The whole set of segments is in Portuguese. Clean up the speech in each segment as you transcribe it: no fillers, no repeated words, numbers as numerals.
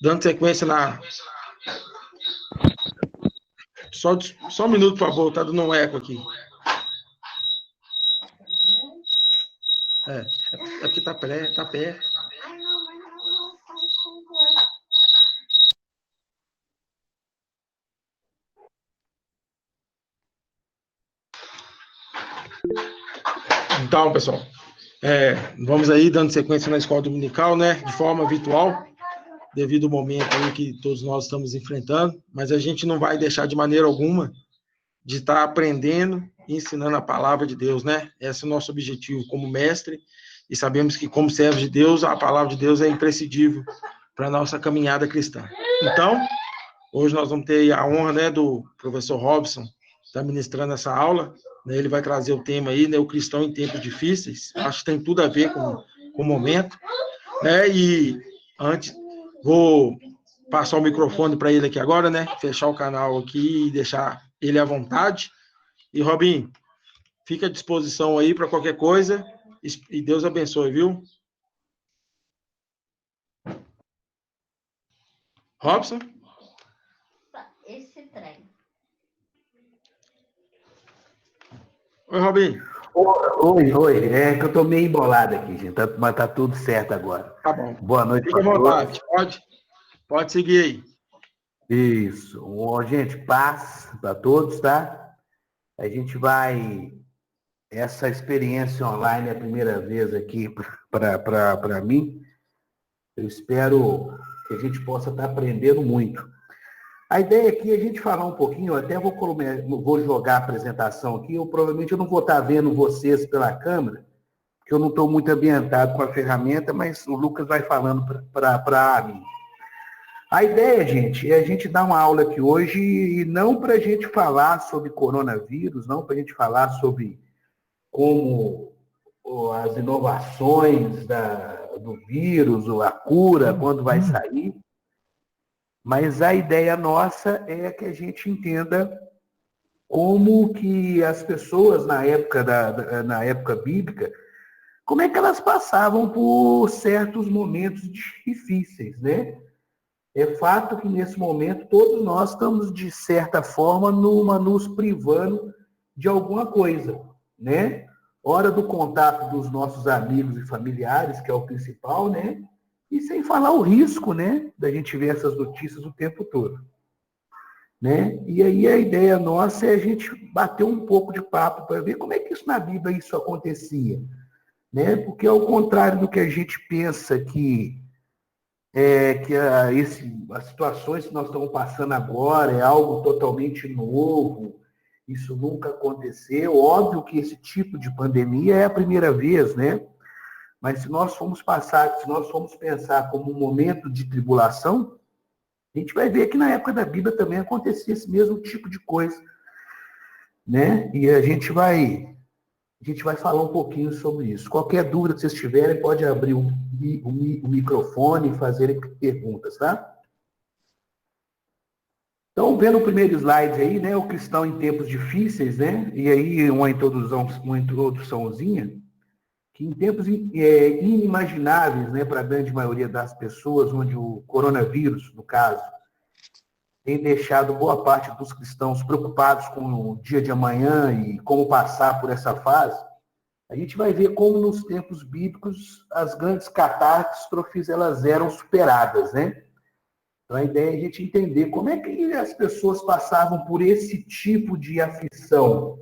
Dando sequência na. Só um minuto, por favor, tá dando um eco aqui. É porque tá perto. Então, pessoal, vamos aí dando sequência na escola dominical, né? De forma virtual, devido ao momento aí que todos nós estamos enfrentando, mas a gente não vai deixar de maneira alguma de estar aprendendo e ensinando a palavra de Deus, né? Esse é o nosso objetivo como mestre, e sabemos que, como servos de Deus, a palavra de Deus é imprescindível para a nossa caminhada cristã. Então, hoje nós vamos ter a honra, né, do professor Robson estar ministrando essa aula, né? Ele vai trazer o tema aí, né, o cristão em tempos difíceis. Acho que tem tudo a ver com o momento, né? E antes, vou passar o microfone para ele aqui agora, né? Fechar o canal aqui e deixar ele à vontade. E, Robinho, fica à disposição aí para qualquer coisa. E Deus abençoe, viu? Robson? Esse trem. Oi, Robinho. Oi. É que eu tô meio embolado aqui, gente. Mas tá tudo certo agora. Tá bom. Boa noite Fica à para vontade. todos. Pode seguir aí. Isso. Gente, paz para todos, tá? A gente vai. Essa experiência online é a primeira vez aqui para mim. Eu espero que a gente possa estar aprendendo muito. A ideia aqui é a gente falar um pouquinho, eu até vou jogar a apresentação aqui, provavelmente eu não vou estar vendo vocês pela câmera, porque eu não estou muito ambientado com a ferramenta, mas o Lucas vai falando para mim. A ideia, gente, é a gente dar uma aula aqui hoje, e não para a gente falar sobre coronavírus, não para a gente falar sobre como as inovações do vírus, ou a cura, quando vai sair, mas a ideia nossa é que a gente entenda como que as pessoas na época bíblica, como é que elas passavam por certos momentos difíceis, né? É fato que nesse momento todos nós estamos, de certa forma, nos privando de alguma coisa, né? Hora do contato dos nossos amigos e familiares, que é o principal, né? E sem falar o risco, né, da gente ver essas notícias o tempo todo, né? E aí a ideia nossa é a gente bater um pouco de papo para ver como é que isso na Bíblia isso acontecia, né? Porque ao contrário do que a gente pensa as situações que nós estamos passando agora é algo totalmente novo, isso nunca aconteceu. Óbvio que esse tipo de pandemia é a primeira vez, né? Mas se nós formos pensar como um momento de tribulação, a gente vai ver que na época da Bíblia também acontecia esse mesmo tipo de coisa, né? E a gente vai falar um pouquinho sobre isso. Qualquer dúvida que vocês tiverem, pode abrir o microfone e fazer perguntas, tá? Então, vendo o primeiro slide aí, né? O cristão em tempos difíceis, né? E aí uma introduçãozinha, que em tempos inimagináveis, né, para a grande maioria das pessoas, onde o coronavírus, no caso, tem deixado boa parte dos cristãos preocupados com o dia de amanhã e como passar por essa fase, a gente vai ver como nos tempos bíblicos as grandes catástrofes elas eram superadas, né? Então a ideia é a gente entender como é que as pessoas passavam por esse tipo de aflição,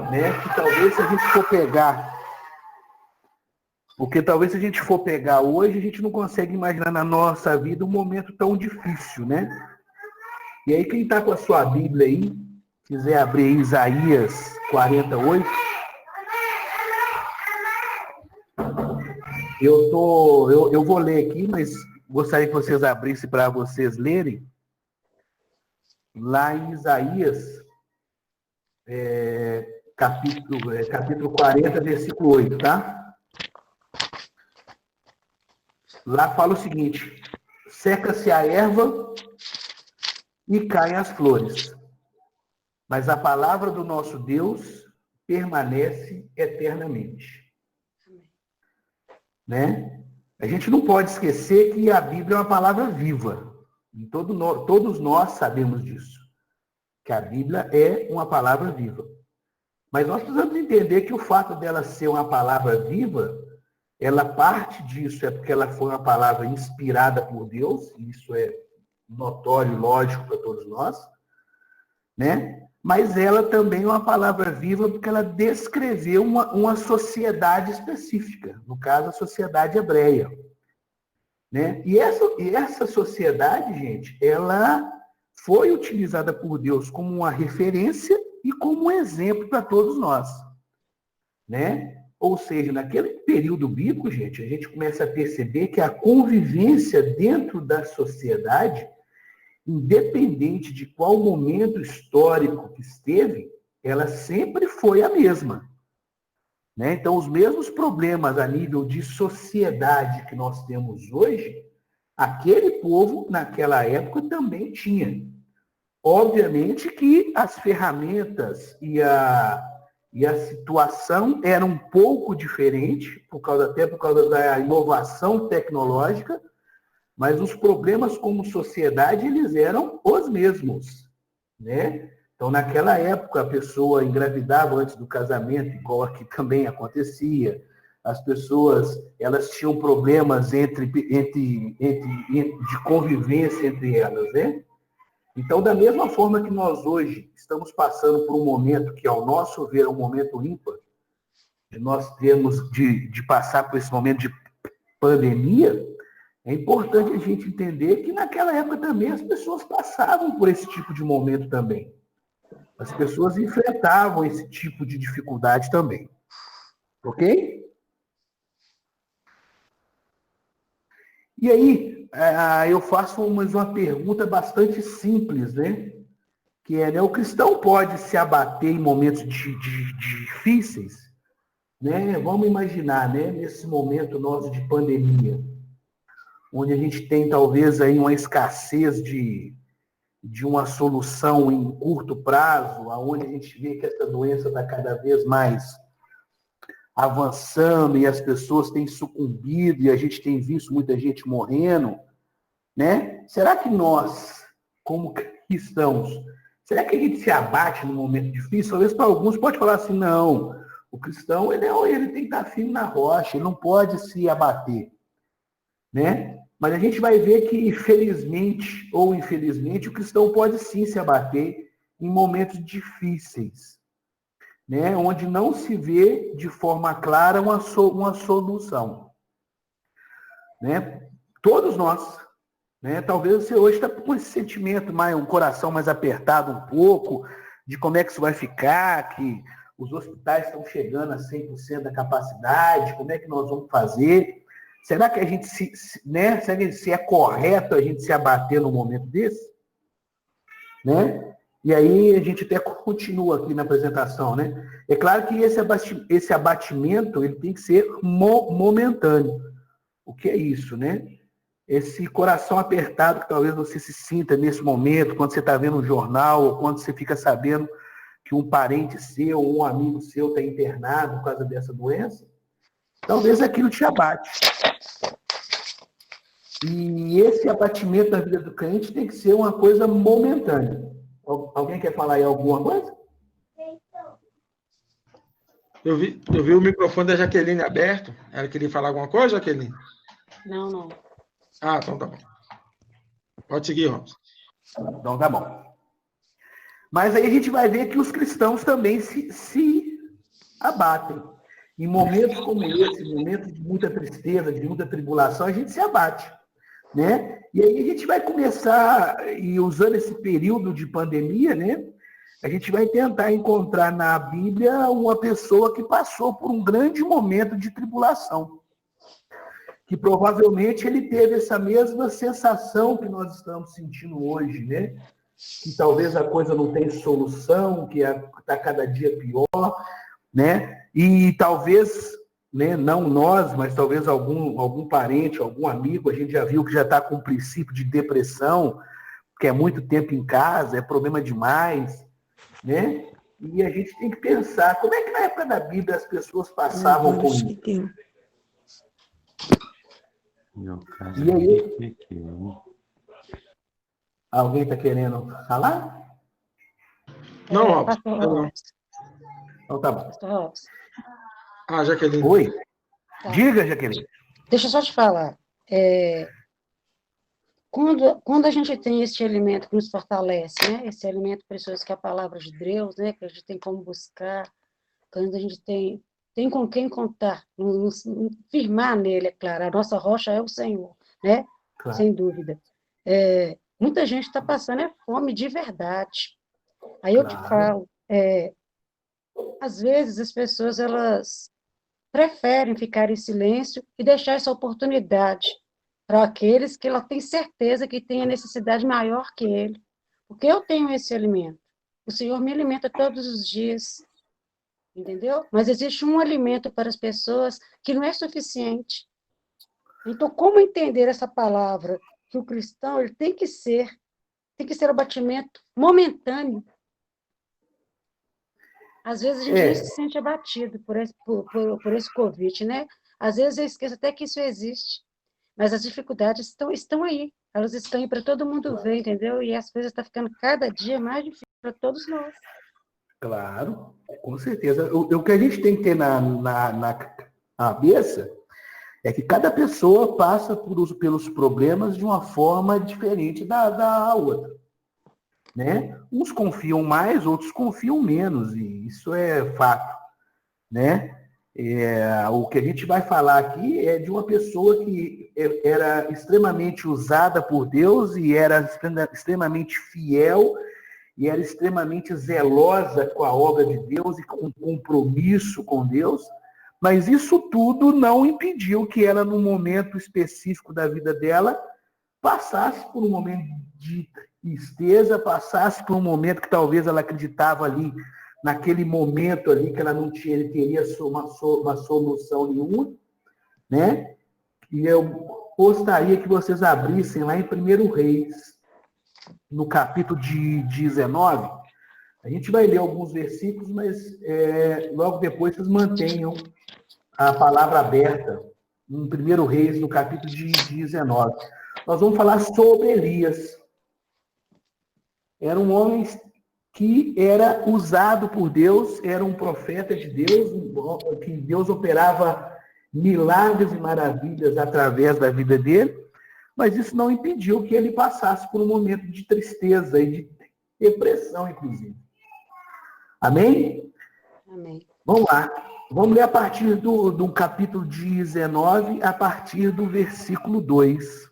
né? Que talvez se a gente for pegar Porque talvez se a gente for pegar hoje, a gente não consegue imaginar na nossa vida um momento tão difícil, né? E aí, quem está com a sua Bíblia aí, quiser abrir Isaías 48, eu vou ler aqui, mas gostaria que vocês abrissem para vocês lerem. Lá em Isaías, capítulo 40, versículo 8, tá? Lá fala o seguinte: seca-se a erva e caem as flores, mas a palavra do nosso Deus permanece eternamente. Né? A gente não pode esquecer que a Bíblia é uma palavra viva, E todos nós sabemos disso, que a Bíblia é uma palavra viva. Mas nós precisamos entender que o fato dela ser uma palavra viva, ela parte disso é porque ela foi uma palavra inspirada por Deus, e isso é notório e lógico para todos nós, né? Mas ela também é uma palavra viva porque ela descreveu uma sociedade específica, no caso, a sociedade hebreia, né? E essa sociedade, gente, ela foi utilizada por Deus como uma referência e como um exemplo para todos nós, né? Ou seja, naquele período bíblico, gente, a gente começa a perceber que a convivência dentro da sociedade, independente de qual momento histórico que esteve, ela sempre foi a mesma, né? Então, os mesmos problemas a nível de sociedade que nós temos hoje, aquele povo, naquela época, também tinha. Obviamente que as ferramentas e a situação eram um pouco diferente, até por causa da inovação tecnológica, mas os problemas como sociedade, eles eram os mesmos, né? Então, naquela época, a pessoa engravidava antes do casamento, igual aqui também acontecia. As pessoas, elas tinham problemas de convivência entre elas, né? Então, da mesma forma que nós hoje estamos passando por um momento que, ao nosso ver, é um momento ímpar, de nós termos de passar por esse momento de pandemia, é importante a gente entender que naquela época também as pessoas passavam por esse tipo de momento também. As pessoas enfrentavam esse tipo de dificuldade também. Ok? E aí, eu faço uma pergunta bastante simples, né? Que é, né, o cristão pode se abater em momentos difíceis, né? Vamos imaginar, né, nesse momento nosso de pandemia, onde a gente tem talvez aí uma escassez de uma solução em curto prazo, aonde a gente vê que essa doença está cada vez mais avançando e as pessoas têm sucumbido e a gente tem visto muita gente morrendo, né? Será que nós, como cristãos, será que a gente se abate num momento difícil? Talvez para alguns pode falar assim, não, o cristão ele tem que estar firme na rocha, ele não pode se abater, né? Mas a gente vai ver que, felizmente ou infelizmente, o cristão pode sim se abater em momentos difíceis, né? Onde não se vê de forma clara uma solução, né? Todos nós, né? Talvez você hoje está com esse sentimento, um coração mais apertado um pouco, de como é que isso vai ficar, que os hospitais estão chegando a 100% da capacidade, como é que nós vamos fazer? Será que a gente né? Será que se é correto a gente se abater num momento desse? Né? E aí a gente até continua aqui na apresentação, né? É claro que esse abatimento ele tem que ser momentâneo. O que é isso, né? Esse coração apertado que talvez você se sinta nesse momento, quando você está vendo um jornal, ou quando você fica sabendo que um parente seu, ou um amigo seu está internado por causa dessa doença, talvez aquilo te abate. E esse abatimento na vida do crente tem que ser uma coisa momentânea. Alguém quer falar aí alguma coisa? Eu vi o microfone da Jaqueline aberto. Ela queria falar alguma coisa, Jaqueline? Não. Ah, então tá bom. Pode seguir, Robson. Então tá bom. Mas aí a gente vai ver que os cristãos também se abatem. Em momentos como esse, momentos de muita tristeza, de muita tribulação, a gente se abate, né? E aí a gente vai começar, e usando esse período de pandemia, né? A gente vai tentar encontrar na Bíblia uma pessoa que passou por um grande momento de tribulação. Que provavelmente ele teve essa mesma sensação que nós estamos sentindo hoje, né? Que talvez a coisa não tem solução, que está cada dia pior, né? E talvez, né, não nós, mas talvez algum parente, algum amigo, a gente já viu que já está com um princípio de depressão, que é muito tempo em casa, é problema demais, né? E a gente tem que pensar, como é que na época da Bíblia as pessoas passavam com isso? E aí, Alguém está querendo falar? Não, Robson. Pastor Não. Robson. Então tá bom. Pastor Robson. Ah, Jaqueline. Oi? Tá. Diga, Jaqueline. Deixa eu só te falar. Quando a gente tem esse alimento que nos fortalece, né? Esse alimento precioso que é a palavra de Deus, né? Que a gente tem como buscar, quando a gente tem com quem contar, nos firmar nele, é claro. A nossa rocha é o Senhor, né? Claro. Sem dúvida. Muita gente está passando fome de verdade. Aí eu te Claro. falo, às vezes as pessoas elas preferem ficar em silêncio e deixar essa oportunidade para aqueles que ela tem certeza que tem a necessidade maior que ele. Porque eu tenho esse alimento. O Senhor me alimenta todos os dias, entendeu? Mas existe um alimento para as pessoas que não é suficiente. Então, como entender essa palavra? Que o cristão ele tem que ser abatimento momentâneo. Às vezes a gente nem se sente abatido por esse Covid, né? Às vezes eu esqueço até que isso existe. Mas as dificuldades estão aí. Elas estão aí para todo mundo ver, entendeu? E as coisas estão ficando cada dia mais difíceis para todos nós. Claro, com certeza. O que a gente tem que ter na cabeça é que cada pessoa passa pelos problemas de uma forma diferente da outra. Né? Uns confiam mais, outros confiam menos, e isso é fato. Né? O que a gente vai falar aqui é de uma pessoa que era extremamente usada por Deus e era extremamente fiel e era extremamente zelosa com a obra de Deus e com compromisso com Deus, mas isso tudo não impediu que ela, num momento específico da vida dela, passasse por um momento de tristeza, passasse por um momento que talvez ela acreditava ali, naquele momento ali, que ela não teria uma solução nenhuma, né? E eu gostaria que vocês abrissem lá em 1 Reis, no capítulo de 19. A gente vai ler alguns versículos, mas logo depois vocês mantenham a palavra aberta em 1 Reis, no capítulo de 19. Nós vamos falar sobre Elias. Era um homem que era usado por Deus, era um profeta de Deus, que Deus operava milagres e maravilhas através da vida dele, mas isso não impediu que ele passasse por um momento de tristeza e de depressão, inclusive. Amém? Amém. Vamos lá. Vamos ler a partir do capítulo 19, a partir do versículo 2.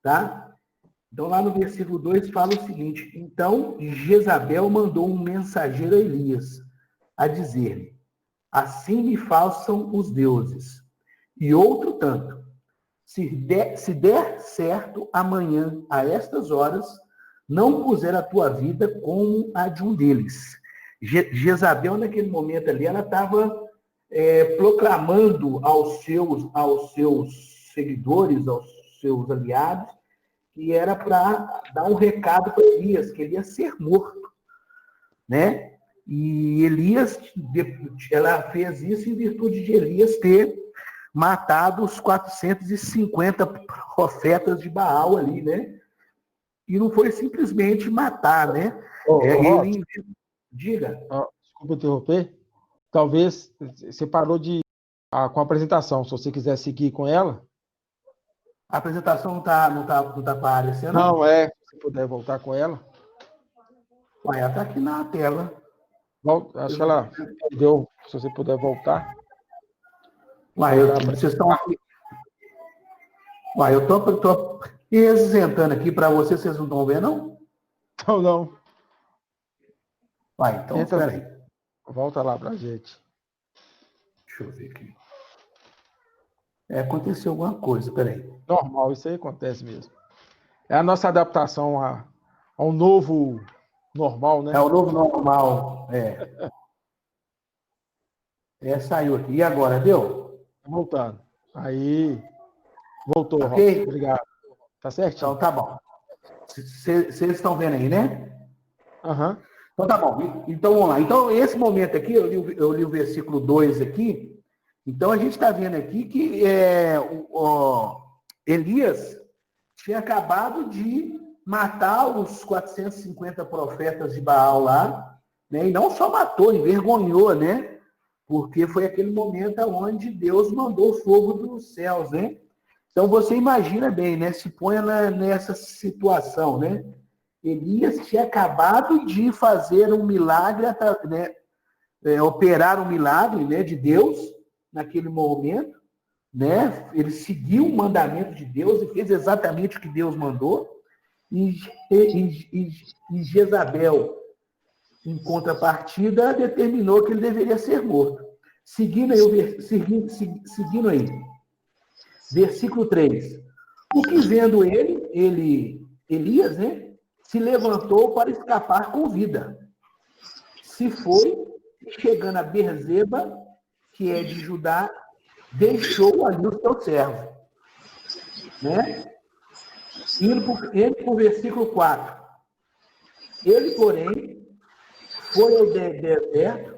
Tá? Então, lá no versículo 2 fala o seguinte: então Jezabel mandou um mensageiro a Elias, a dizer-lhe: assim me façam os deuses. E outro tanto: se der certo amanhã, a estas horas, não puser a tua vida como a de um deles. Jezabel, naquele momento ali, ela estava proclamando aos seus seguidores, aos seus aliados, que era para dar um recado para Elias, que ele ia ser morto, né? E Elias, ela fez isso em virtude de Elias ter matado os 450 profetas de Baal ali, né? E não foi simplesmente matar, né? Ele... Diga. Desculpa interromper. Talvez você parou com a apresentação. Se você quiser seguir com ela. A apresentação não tá aparecendo? Não, se puder voltar com ela. Ué, ela está aqui na tela. Acho que ela perdeu. Se você puder voltar. Ué, vocês estão aqui. Ué, eu tô isentando aqui para vocês não estão vendo, não? Não. Ué, então, espera aí. Volta lá para a gente. Deixa eu ver aqui. Aconteceu alguma coisa, espera aí. Normal, isso aí acontece mesmo. É a nossa adaptação ao novo normal, né? É o novo normal, saiu aqui. E agora, deu? Voltando. Aí, voltou, Ok? Robson. Obrigado. Tá certinho? Então, tá bom. Vocês estão vendo aí, né? Aham. Então, tá bom. Então, vamos lá. Então, esse momento aqui, eu li o versículo 2 aqui. Então, a gente está vendo aqui que Elias tinha acabado de matar os 450 profetas de Baal lá, né? E não só matou, envergonhou, né? Porque foi aquele momento onde Deus mandou o fogo dos céus, né? Então você imagina bem, né? Se põe nessa situação, né? Elias tinha acabado de fazer um milagre, né? Operar um milagre, né, de Deus naquele momento, né? Ele seguiu o mandamento de Deus e fez exatamente o que Deus mandou. E Jezabel, em contrapartida, determinou que ele deveria ser morto. Seguindo aí, versículo 3. O que vendo Elias, né, se levantou para escapar com vida. Se foi, chegando a Berzeba, que é de Judá, deixou ali o seu servo. Né? Indo para o versículo 4. Ele, porém, foi ao deserto,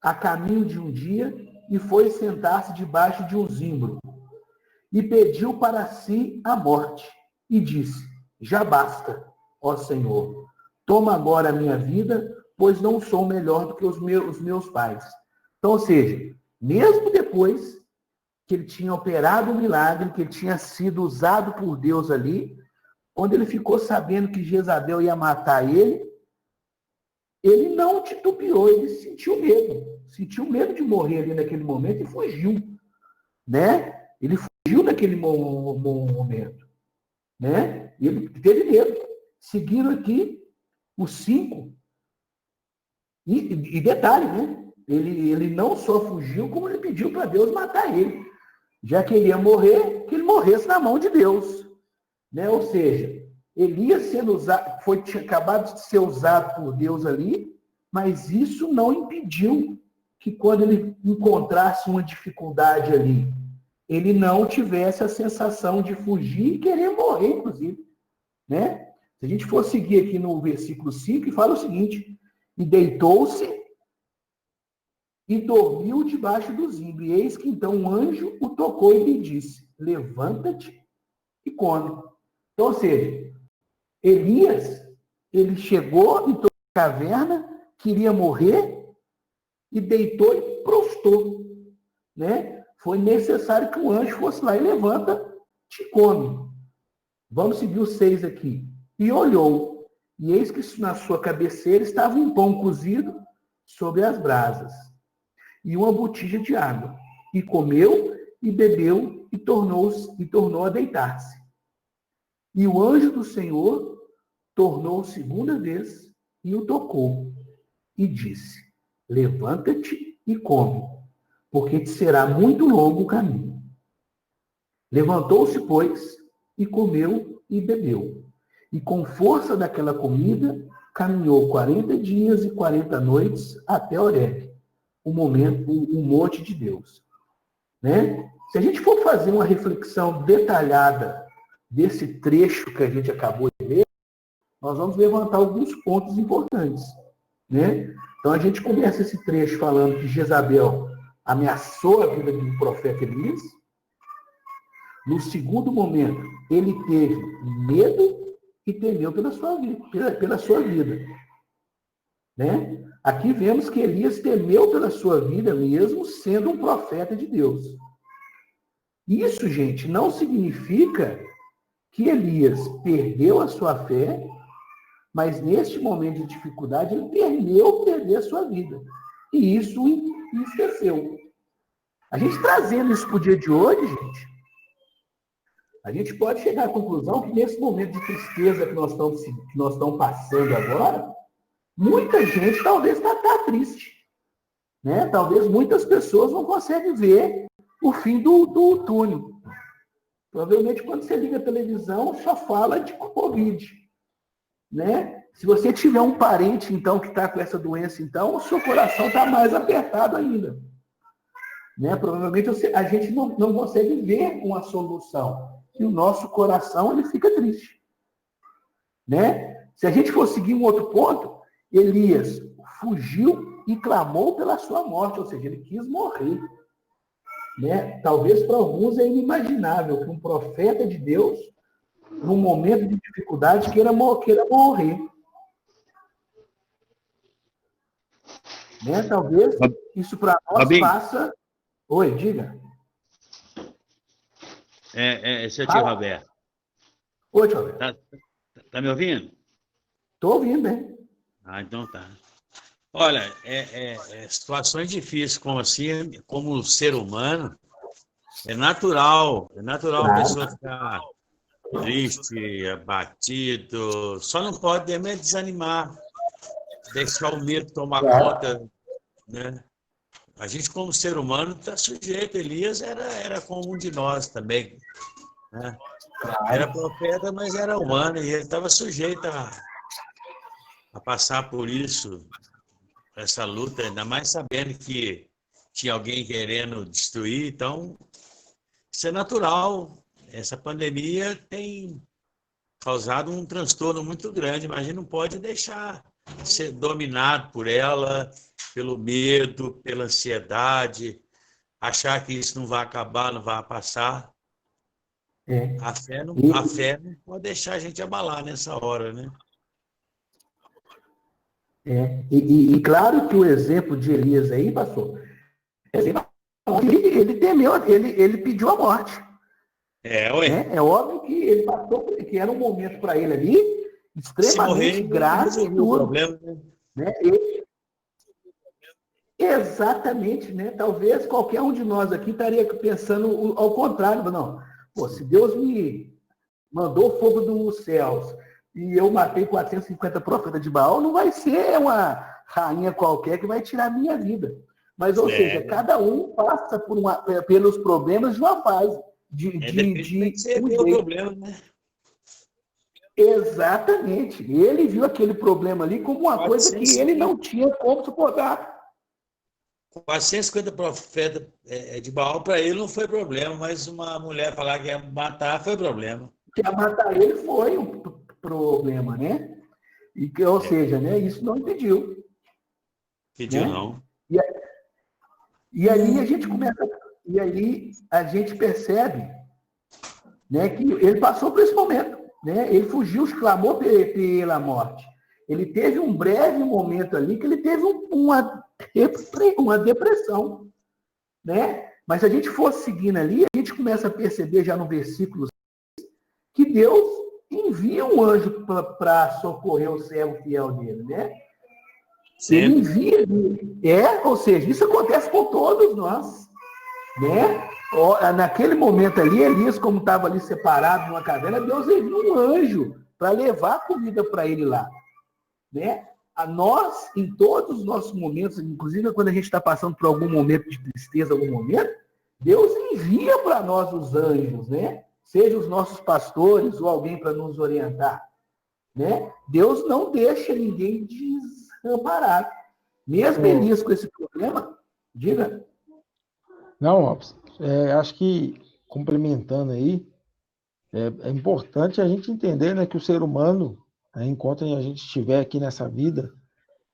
a caminho de um dia, e foi sentar-se debaixo de um zimbro. E pediu para si a morte. E disse, já basta, ó Senhor. Toma agora a minha vida, pois não sou melhor do que os meus pais. Então, ou seja, mesmo depois que ele tinha operado um milagre, que ele tinha sido usado por Deus ali, quando ele ficou sabendo que Jezabel ia matar ele não titubeou, ele sentiu medo de morrer ali naquele momento e fugiu, né? Ele fugiu naquele momento, né? Ele teve medo. Seguindo aqui os 5, e detalhe, né? Ele não só fugiu, como ele pediu para Deus matar ele. Já que ele ia morrer, que ele morresse na mão de Deus. Né? Ou seja, Elias sendo usado, tinha acabado de ser usado por Deus ali, mas isso não impediu que quando ele encontrasse uma dificuldade ali, ele não tivesse a sensação de fugir e querer morrer, inclusive. Né? Se a gente for seguir aqui no versículo 5, fala o seguinte, e deitou-se e dormiu debaixo do zimbro. E eis que então um anjo o tocou e lhe disse, levanta-te e come. Então, ou seja, Elias, ele chegou em toda a caverna, queria morrer, e deitou e prostrou. Né? Foi necessário que o anjo fosse lá e levanta-te e come. Vamos seguir os 6 aqui. E olhou, e eis que na sua cabeceira estava um pão cozido sobre as brasas, e uma botija de água. E comeu, e bebeu, e tornou a deitar-se. E o anjo do Senhor tornou segunda vez, e o tocou, e disse, levanta-te e come, porque te será muito longo o caminho. Levantou-se, pois, e comeu e bebeu. E com força daquela comida, caminhou 40 dias e 40 noites até Horebe, o monte de Deus. Né? Se a gente for fazer uma reflexão detalhada desse trecho que a gente acabou de ler, nós vamos levantar alguns pontos importantes. Né? Então a gente começa esse trecho falando que Jezabel ameaçou a vida do profeta Elias. No segundo momento, ele teve medo e temeu pela sua vida. Né? Aqui vemos que Elias temeu pela sua vida, mesmo sendo um profeta de Deus. Isso, gente, não significa que Elias perdeu a sua fé, mas neste momento de dificuldade, ele temeu perder a sua vida. E isso o entristeceu. A gente trazendo isso para o dia de hoje, gente, a gente pode chegar à conclusão que nesse momento de tristeza que nós estamos passando agora, muita gente talvez está triste. Né? Talvez muitas pessoas não conseguem ver o fim do túnel. Provavelmente, quando você liga a televisão, só fala de Covid. Né? Se você tiver um parente, então, que está com essa doença, então, o seu coração está mais apertado ainda. Né? Provavelmente, a gente não consegue ver uma solução. E o nosso coração, ele fica triste. Né? Se a gente for seguir um outro ponto, Elias fugiu e clamou pela sua morte, ou seja, ele quis morrer. Né? Talvez para alguns é inimaginável que um profeta de Deus num momento de dificuldade, queira morrer. Né? Talvez isso para nós Fabinho. passa... Oi, diga. Esse é o tio Roberto. Oi, tio Roberto. Tá me ouvindo? Estou ouvindo, hein? Ah, então tá. Olha, situações difíceis como assim, como ser humano, é natural a pessoa ficar triste, abatido, só não pode desanimar, deixar o medo tomar conta, né? A gente, como ser humano, está sujeito. Elias era como um de nós também, né? Era profeta, mas era humano, e ele estava sujeito a passar por isso, essa luta, ainda mais sabendo que tinha alguém querendo destruir. Então, isso é natural. Essa pandemia tem causado um transtorno muito grande, mas a gente não pode deixar ser dominado por ela, pelo medo, pela ansiedade, achar que isso não vai acabar, não vai passar. A fé não pode deixar a gente abalar nessa hora, né? E claro que o exemplo de Elias aí, pastor, ele temeu, ele pediu a morte. Ué. É óbvio que ele passou, que era um momento para ele ali extremamente grave e duro. Né? Exatamente, né? Talvez qualquer um de nós aqui estaria pensando ao contrário, não. Pô, se Deus me mandou fogo dos céus e eu matei 450 profetas de Baal, não vai ser uma rainha qualquer que vai tirar a minha vida. Mas, ou seja, cada um passa pelos problemas de uma fase. Tem que ser o problema, né? Exatamente. Ele viu aquele problema ali como uma coisa que ele não tinha como suportar. 450 profetas de Baal, para ele não foi problema, mas uma mulher falar que ia matar foi problema. Que ia matar ele foi um problema, né? Ou seja, né, isso não impediu. Pediu, né? não. E aí a gente começa... E aí a gente percebe, né, que ele passou por esse momento. Né? Ele fugiu, clamou pela morte. Ele teve um breve momento ali que ele teve uma depressão. Né? Mas se a gente for seguindo ali, a gente começa a perceber já no versículo 6, que Deus envia um anjo para socorrer o servo fiel dele. Né? Ele envia. Ou seja, isso acontece com todos nós. Né? Naquele momento ali, Elias, como estava ali separado numa caverna, Deus enviou um anjo para levar a comida para ele lá. Né? A nós, em todos os nossos momentos, inclusive quando a gente está passando por algum momento de tristeza, algum momento, Deus envia para nós os anjos, né? Seja os nossos pastores ou alguém para nos orientar. Né? Deus não deixa ninguém desamparado. Mesmo Elias com esse problema, diga. Não, Lopes, acho que, complementando aí, é importante a gente entender, né, que o ser humano, enquanto a gente estiver aqui nessa vida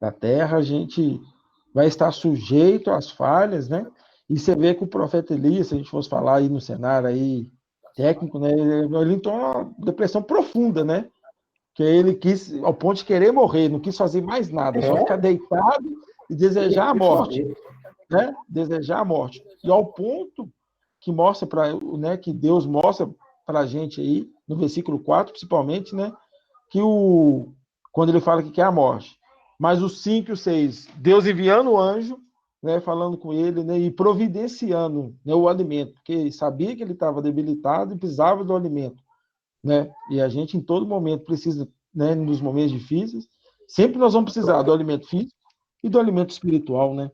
da Terra, a gente vai estar sujeito às falhas, né? E você vê que o profeta Elias, se a gente fosse falar aí no cenário aí técnico, né, ele entrou numa depressão profunda, né? Que ele quis, ao ponto de querer morrer, não quis fazer mais nada, só ficar deitado e desejar a morte. Né? Desejar a morte. E ao ponto que mostra né, que Deus mostra para a gente aí, no versículo 4, principalmente, né, que quando ele fala que quer a morte. Mas o 5 e o 6, Deus enviando o anjo, né, falando com ele, né, e providenciando, né, o alimento, porque sabia que ele estava debilitado e precisava do alimento. Né? E a gente, em todo momento, precisa, né, nos momentos difíceis, sempre nós vamos precisar do alimento físico e do alimento espiritual, né?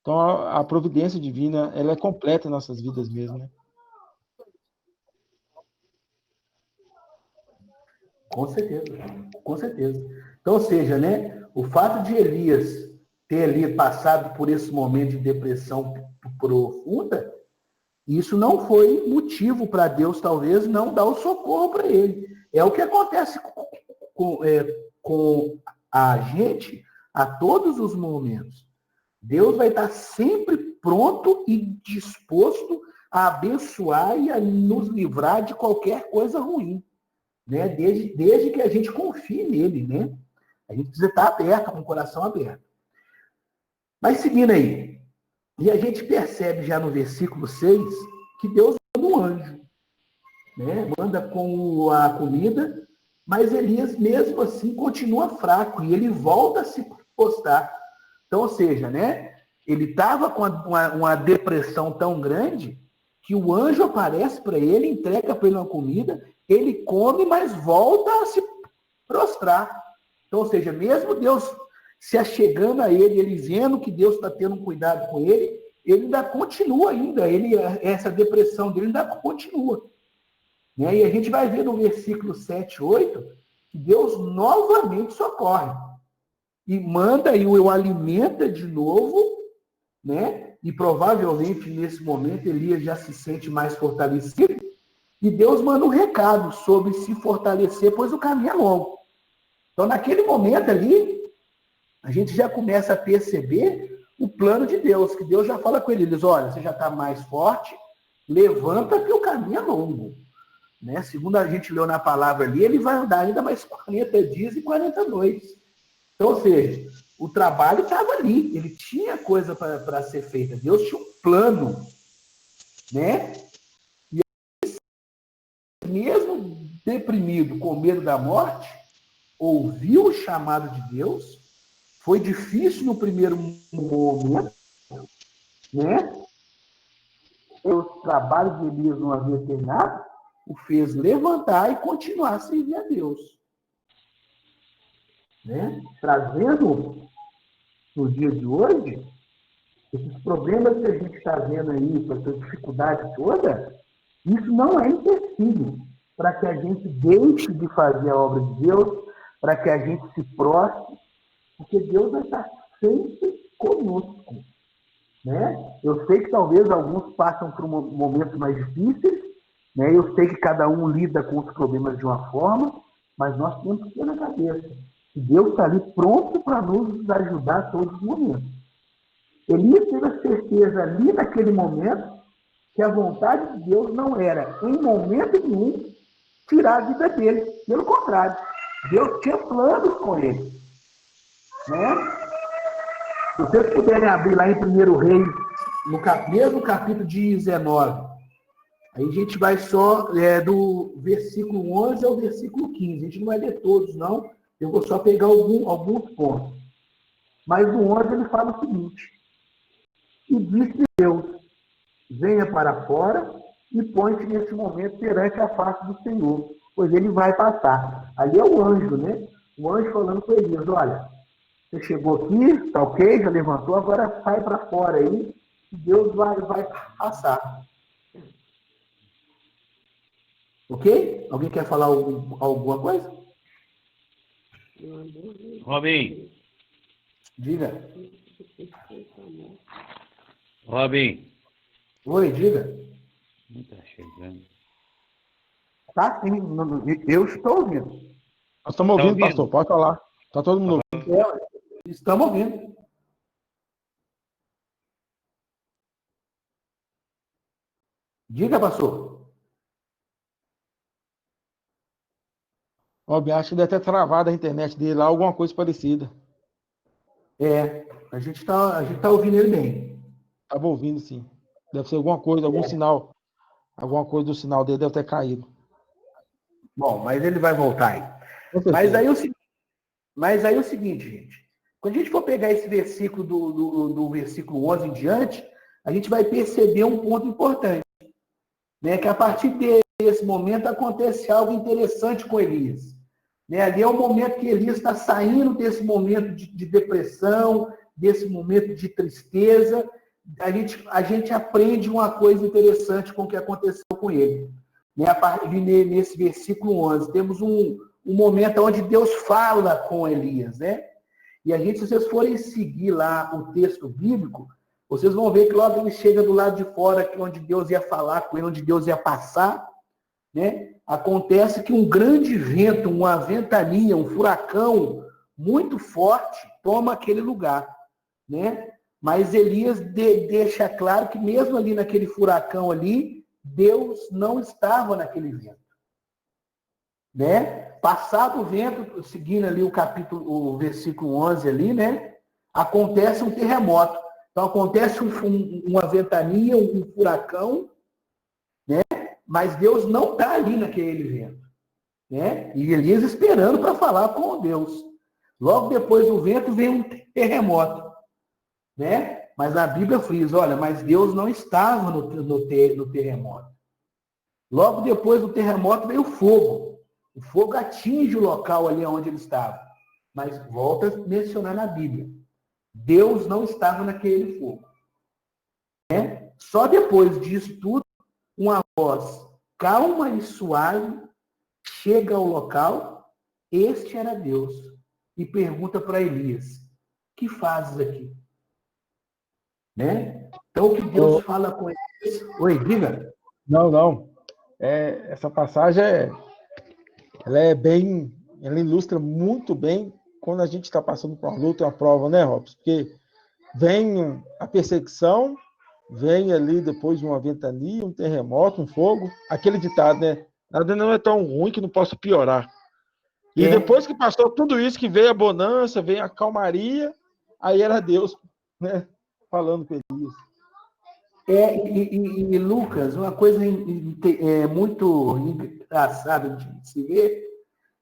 Então, a providência divina, ela é completa em nossas vidas mesmo, né? Com certeza, com certeza. Então, ou seja, né, o fato de Elias ter ali passado por esse momento de depressão profunda, isso não foi motivo para Deus, talvez, não dar o socorro para ele. É o que acontece com a gente a todos os momentos. Deus vai estar sempre pronto e disposto a abençoar e a nos livrar de qualquer coisa ruim. né? Desde que a gente confie nele, né? A gente precisa estar aberto, com o coração aberto. Mas seguindo aí, e a gente percebe já no versículo 6 que Deus manda um anjo, né? Manda com a comida, mas Elias mesmo assim continua fraco e ele volta a se postar. Então, ou seja, né? Ele estava com uma depressão tão grande que o anjo aparece para ele, entrega para ele uma comida, ele come, mas volta a se prostrar. Então, ou seja, mesmo Deus se achegando a ele, ele vendo que Deus está tendo um cuidado com ele ainda continua essa depressão dele ainda continua. Né? E a gente vai ver no versículo 7, 8, que Deus novamente socorre. E manda e o alimenta de novo, né? E provavelmente nesse momento Elias já se sente mais fortalecido. E Deus manda um recado sobre se fortalecer, pois o caminho é longo. Então, naquele momento ali, a gente já começa a perceber o plano de Deus, que Deus já fala com ele, diz, olha, você já está mais forte, levanta que o caminho é longo. Né? Segundo a gente leu na palavra ali, ele vai andar ainda mais 40 dias e 40 noites. Então, ou seja, o trabalho estava ali, ele tinha coisa para ser feita, Deus tinha um plano, né? E mesmo deprimido, com medo da morte, ouviu o chamado de Deus. Foi difícil no primeiro momento, né? O trabalho de Elias não havia terminado, o fez levantar e continuar a servir a Deus. Né? Trazendo no dia de hoje, esses problemas que a gente está vendo aí, com essa dificuldade toda, isso não é empecilho para que a gente deixe de fazer a obra de Deus, para que a gente se prostre, porque Deus vai estar sempre conosco. Né? Eu sei que talvez alguns passam por momentos mais difíceis, né? Eu sei que cada um lida com os problemas de uma forma, mas nós temos que ter na cabeça que Deus está ali pronto para nos ajudar a todos os momentos. Elias teve a certeza ali naquele momento que a vontade de Deus não era, em momento nenhum, tirar a vida dele. Pelo contrário, Deus tinha planos com ele. Né? Se vocês puderem abrir lá em 1 Reis, mesmo capítulo 19, aí a gente vai só do versículo 11 ao versículo 15. A gente não vai ler todos, não. Eu vou só pegar alguns pontos. Mas no 11 ele fala o seguinte: e disse Deus, venha para fora e põe-te nesse momento perante a face do Senhor, pois ele vai passar. Ali é o anjo, né? O anjo falando com Elias, olha, você chegou aqui, tá ok, já levantou, agora sai para fora aí, e Deus vai passar. Ok? Alguém quer falar alguma coisa? Robin. Diga. Robin. Oi, diga. Não está chegando. Tá sim, eu estou ouvindo. Nós estamos ouvindo, pastor, pode falar. Está todo mundo ouvindo. Estamos ouvindo. Diga, pastor. Óbvio, acho que deve ter travado a internet dele lá, alguma coisa parecida. A gente tá ouvindo ele bem. Estava ouvindo, sim. Deve ser alguma coisa, algum sinal. Alguma coisa do sinal dele deve ter caído. Bom, mas ele vai voltar aí. Mas aí o seguinte, gente. Quando a gente for pegar esse versículo do versículo 11 em diante, a gente vai perceber um ponto importante. Né? Que a partir desse momento acontece algo interessante com Elias. Né? Ali é o momento que Elias está saindo desse momento de depressão, desse momento de tristeza. A gente aprende uma coisa interessante com o que aconteceu com ele. Né? Nesse versículo 11, temos um momento onde Deus fala com Elias. Né? E a gente, se vocês forem seguir lá o texto bíblico, vocês vão ver que logo ele chega do lado de fora, onde Deus ia falar com ele, onde Deus ia passar. Né? Acontece que um grande vento, uma ventania, um furacão muito forte toma aquele lugar. Né? Mas Elias deixa claro que mesmo ali naquele furacão ali, Deus não estava naquele vento. né? Passado o vento, seguindo ali o versículo 11 ali, né? Acontece um terremoto. Então, acontece uma ventania, um furacão, né? Mas Deus não está ali naquele vento, né? E Elias esperando para falar com Deus. Logo depois do vento vem um terremoto, né? Mas a Bíblia frisa, olha, mas Deus não estava no terremoto. Logo depois do terremoto veio o fogo. O fogo atinge o local ali onde ele estava. Mas volta a mencionar na Bíblia. Deus não estava naquele fogo. Né? Só depois disso tudo, uma voz calma e suave chega ao local. Este era Deus. E pergunta para Elias, que fazes aqui? Né? Então, o que Deus fala com Elias... Oi, diga. Não. Essa passagem ela ilustra muito bem quando a gente está passando por uma luta, uma prova, né, Robson? Porque vem a perseguição, vem ali depois uma ventania, um terremoto, um fogo, aquele ditado, né? Nada não é tão ruim que não possa piorar. E depois que passou tudo isso, que veio a bonança, veio a calmaria, aí era Deus, né? Falando com Elias. E Lucas, uma coisa muito engraçada de se ver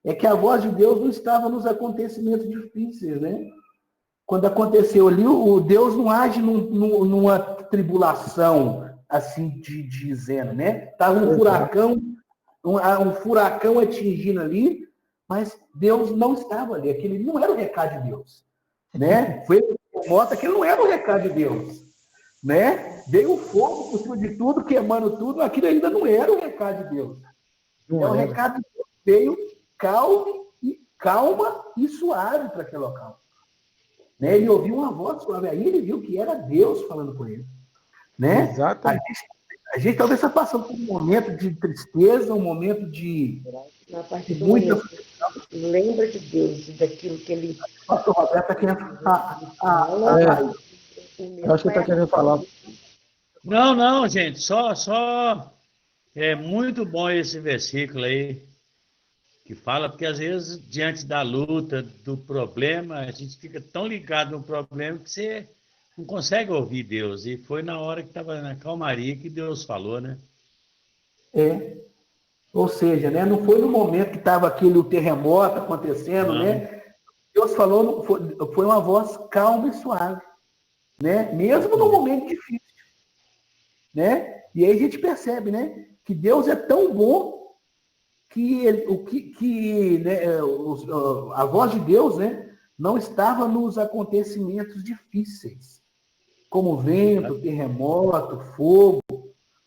é que a voz de Deus não estava nos acontecimentos difíceis, né? Quando aconteceu ali, o Deus não age numa tribulação, assim, dizendo, né? Estava um furacão atingindo ali, mas Deus não estava ali. Aquele não era o recado de Deus, né? Foi uma moto, aquele não era o recado de Deus, né? Veio o fogo por cima de tudo, queimando tudo, aquilo ainda não era o recado de Deus. O recado de Deus veio calma e suave para aquele local. Né? Ele ouviu uma voz suave, aí ele viu que era Deus falando com ele. Né? Exatamente. A gente talvez está passando por um momento de tristeza, um momento de muita... Lembra de Deus e daquilo que ele... Pastor Roberto está querendo eu acho que ele está querendo falar. Não, gente, só é muito bom esse versículo aí, que fala, porque às vezes, diante da luta, do problema, a gente fica tão ligado no problema que você não consegue ouvir Deus. E foi na hora que estava na calmaria que Deus falou, né? Ou seja, né, não foi no momento que estava o terremoto acontecendo, né? Deus falou, foi uma voz calma e suave, né? Mesmo no momento difícil, né? E aí a gente percebe, né, que Deus é tão bom que a voz de Deus, né, não estava nos acontecimentos difíceis, como vento, terremoto, fogo,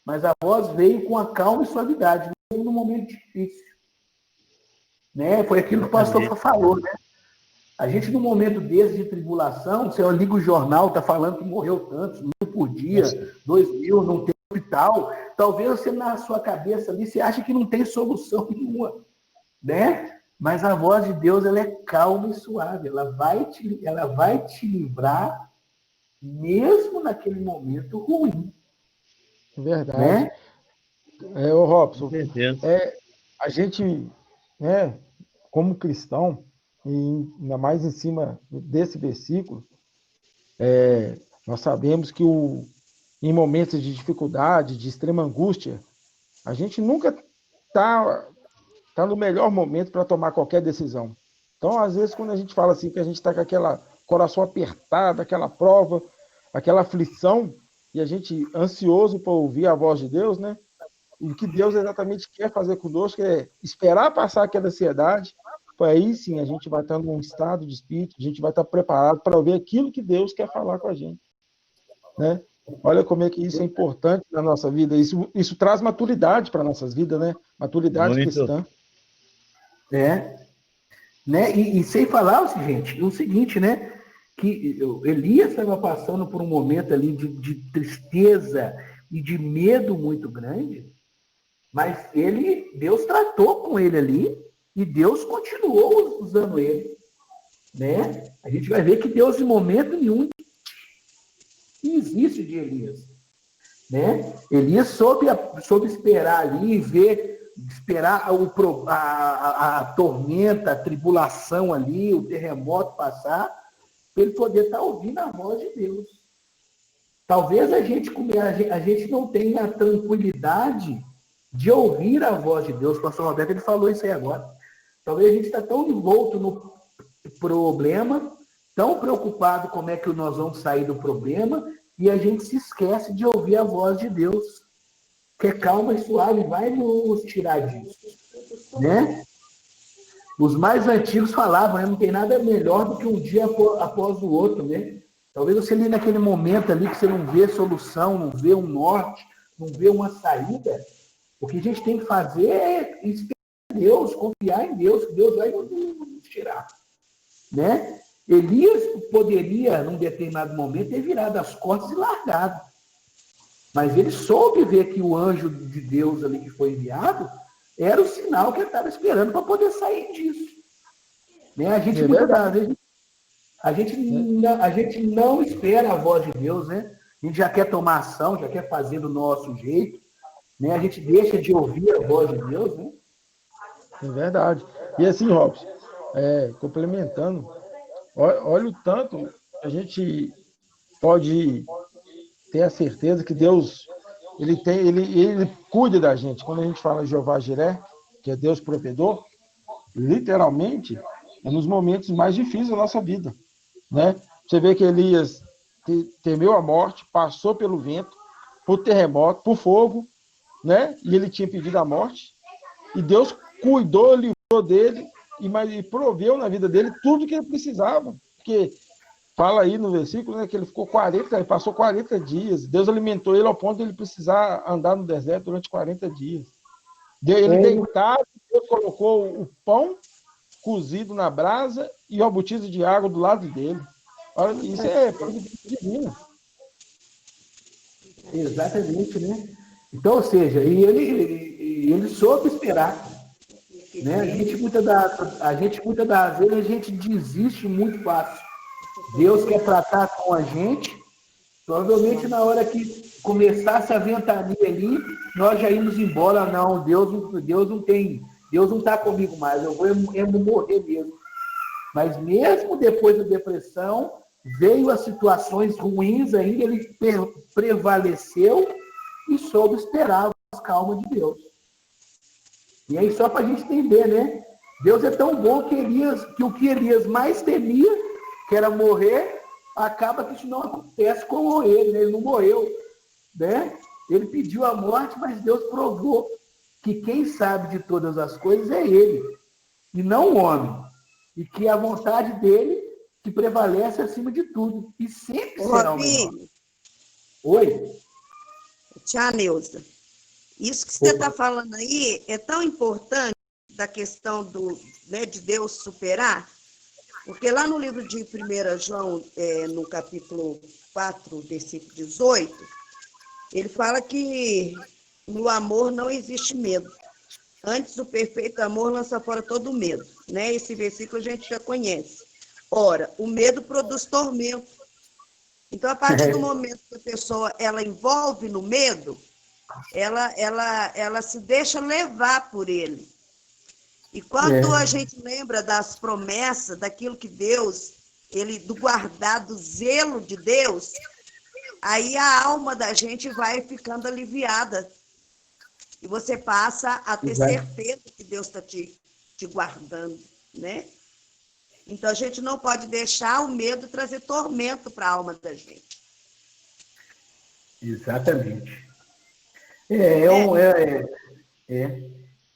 mas a voz veio com a calma e suavidade, mesmo no momento difícil. Né? Foi aquilo que o pastor falou, né? A gente, num momento desse de tribulação, você liga o jornal, está falando que morreu tantos, 1.000 por dia, 2.000, não tem hospital. Talvez você, na sua cabeça ali, você acha que não tem solução nenhuma, né? Mas a voz de Deus, ela é calma e suave. Ela vai te livrar mesmo naquele momento ruim. Verdade. Né? Ô Robson, a gente, né, como cristão, e ainda mais em cima desse versículo, nós sabemos que em momentos de dificuldade, de extrema angústia, a gente nunca está no melhor momento para tomar qualquer decisão. Então, às vezes, quando a gente fala assim, que a gente está com aquele coração apertado, aquela prova, aquela aflição, e a gente ansioso para ouvir a voz de Deus, né? E o que Deus exatamente quer fazer conosco é esperar passar aquela ansiedade, para aí sim a gente vai estar num estado de espírito, a gente vai estar preparado para ouvir aquilo que Deus quer falar com a gente, né? Olha como é que isso é importante na nossa vida. Isso traz maturidade para nossas vidas, né? Maturidade cristã. Né? E sem falar, gente, o seguinte, né? Que Elias estava passando por um momento ali de tristeza e de medo muito grande, mas Deus tratou com ele ali e Deus continuou usando ele, né? A gente vai ver que Deus, em momento nenhum, existe de Elias, né? Elias soube esperar ali e ver esperar a tormenta, a tribulação ali, o terremoto passar, para ele poder estar ouvindo a voz de Deus. Talvez a gente não tenha a tranquilidade de ouvir a voz de Deus. O pastor Roberto ele falou isso aí agora. Talvez a gente está tão envolto no problema, tão preocupado como é que nós vamos sair do problema, e a gente se esquece de ouvir a voz de Deus, que é calma e suave, vai nos tirar disso, né? Os mais antigos falavam, né? Não tem nada melhor do que um dia após o outro, né? Talvez você ali naquele momento ali que você não vê solução, não vê um norte, não vê uma saída, o que a gente tem que fazer é esperar em Deus, confiar em Deus, que Deus vai nos tirar, né? Elias poderia, num determinado momento, ter virado as costas e largado. Mas ele soube ver que o anjo de Deus ali que foi enviado era o sinal que ele estava esperando para poder sair disso. Né? A gente, muitas das vezes, a gente não espera a voz de Deus, né? A gente já quer tomar ação, já quer fazer do nosso jeito, né? A gente deixa de ouvir a voz de Deus, né? É verdade. E assim, Robson, complementando, olha o tanto a gente pode ter a certeza que Deus ele cuida da gente. Quando a gente fala Jeová Jiré, que é Deus provedor, literalmente é nos momentos mais difíceis da nossa vida, né? Você vê que Elias temeu a morte, passou pelo vento, por terremoto, por fogo, né? E ele tinha pedido a morte, e Deus cuidou, livrou dele e proveu na vida dele tudo que ele precisava, porque fala aí no versículo, né, que ele passou 40 dias. Deus alimentou ele ao ponto de ele precisar andar no deserto durante 40 dias. Ele deitado, Deus colocou o pão cozido na brasa e o botizo de água do lado dele. Olha, isso é providência divina. Exatamente, né? Então, ou seja, ele soube esperar. Né? A gente muitas das vezes a gente desiste muito fácil. Deus quer tratar com a gente, provavelmente na hora que começasse a ventania ali, nós já íamos embora. Não, Deus não está comigo mais, eu vou morrer mesmo. Mas mesmo depois da depressão, veio as situações ruins ainda, ele prevaleceu e soube esperar as calmas de Deus. E aí, só para a gente entender, né? Deus é tão bom que o que Elias mais temia, que era morrer, acaba que isso não acontece com ele, né? Ele não morreu, né? Ele pediu a morte, mas Deus provou que quem sabe de todas as coisas é ele, e não o homem. E que a vontade dele que prevalece acima de tudo. E sempre será o melhor. Oi? Tia Neuza, isso que você está falando aí é tão importante da questão de Deus superar, porque lá no livro de 1 João, no capítulo 4, versículo 18, ele fala que no amor não existe medo. Antes, o perfeito amor lança fora todo medo. Né? Esse versículo a gente já conhece. Ora, o medo produz tormento. Então, a partir do momento que a pessoa ela envolve no medo, ela se deixa levar por ele. E quando a gente lembra das promessas, daquilo que Deus, do guardado zelo de Deus, aí a alma da gente vai ficando aliviada. E você passa a ter certeza que Deus está te guardando, né? Então, a gente não pode deixar o medo trazer tormento para a alma da gente. Exatamente.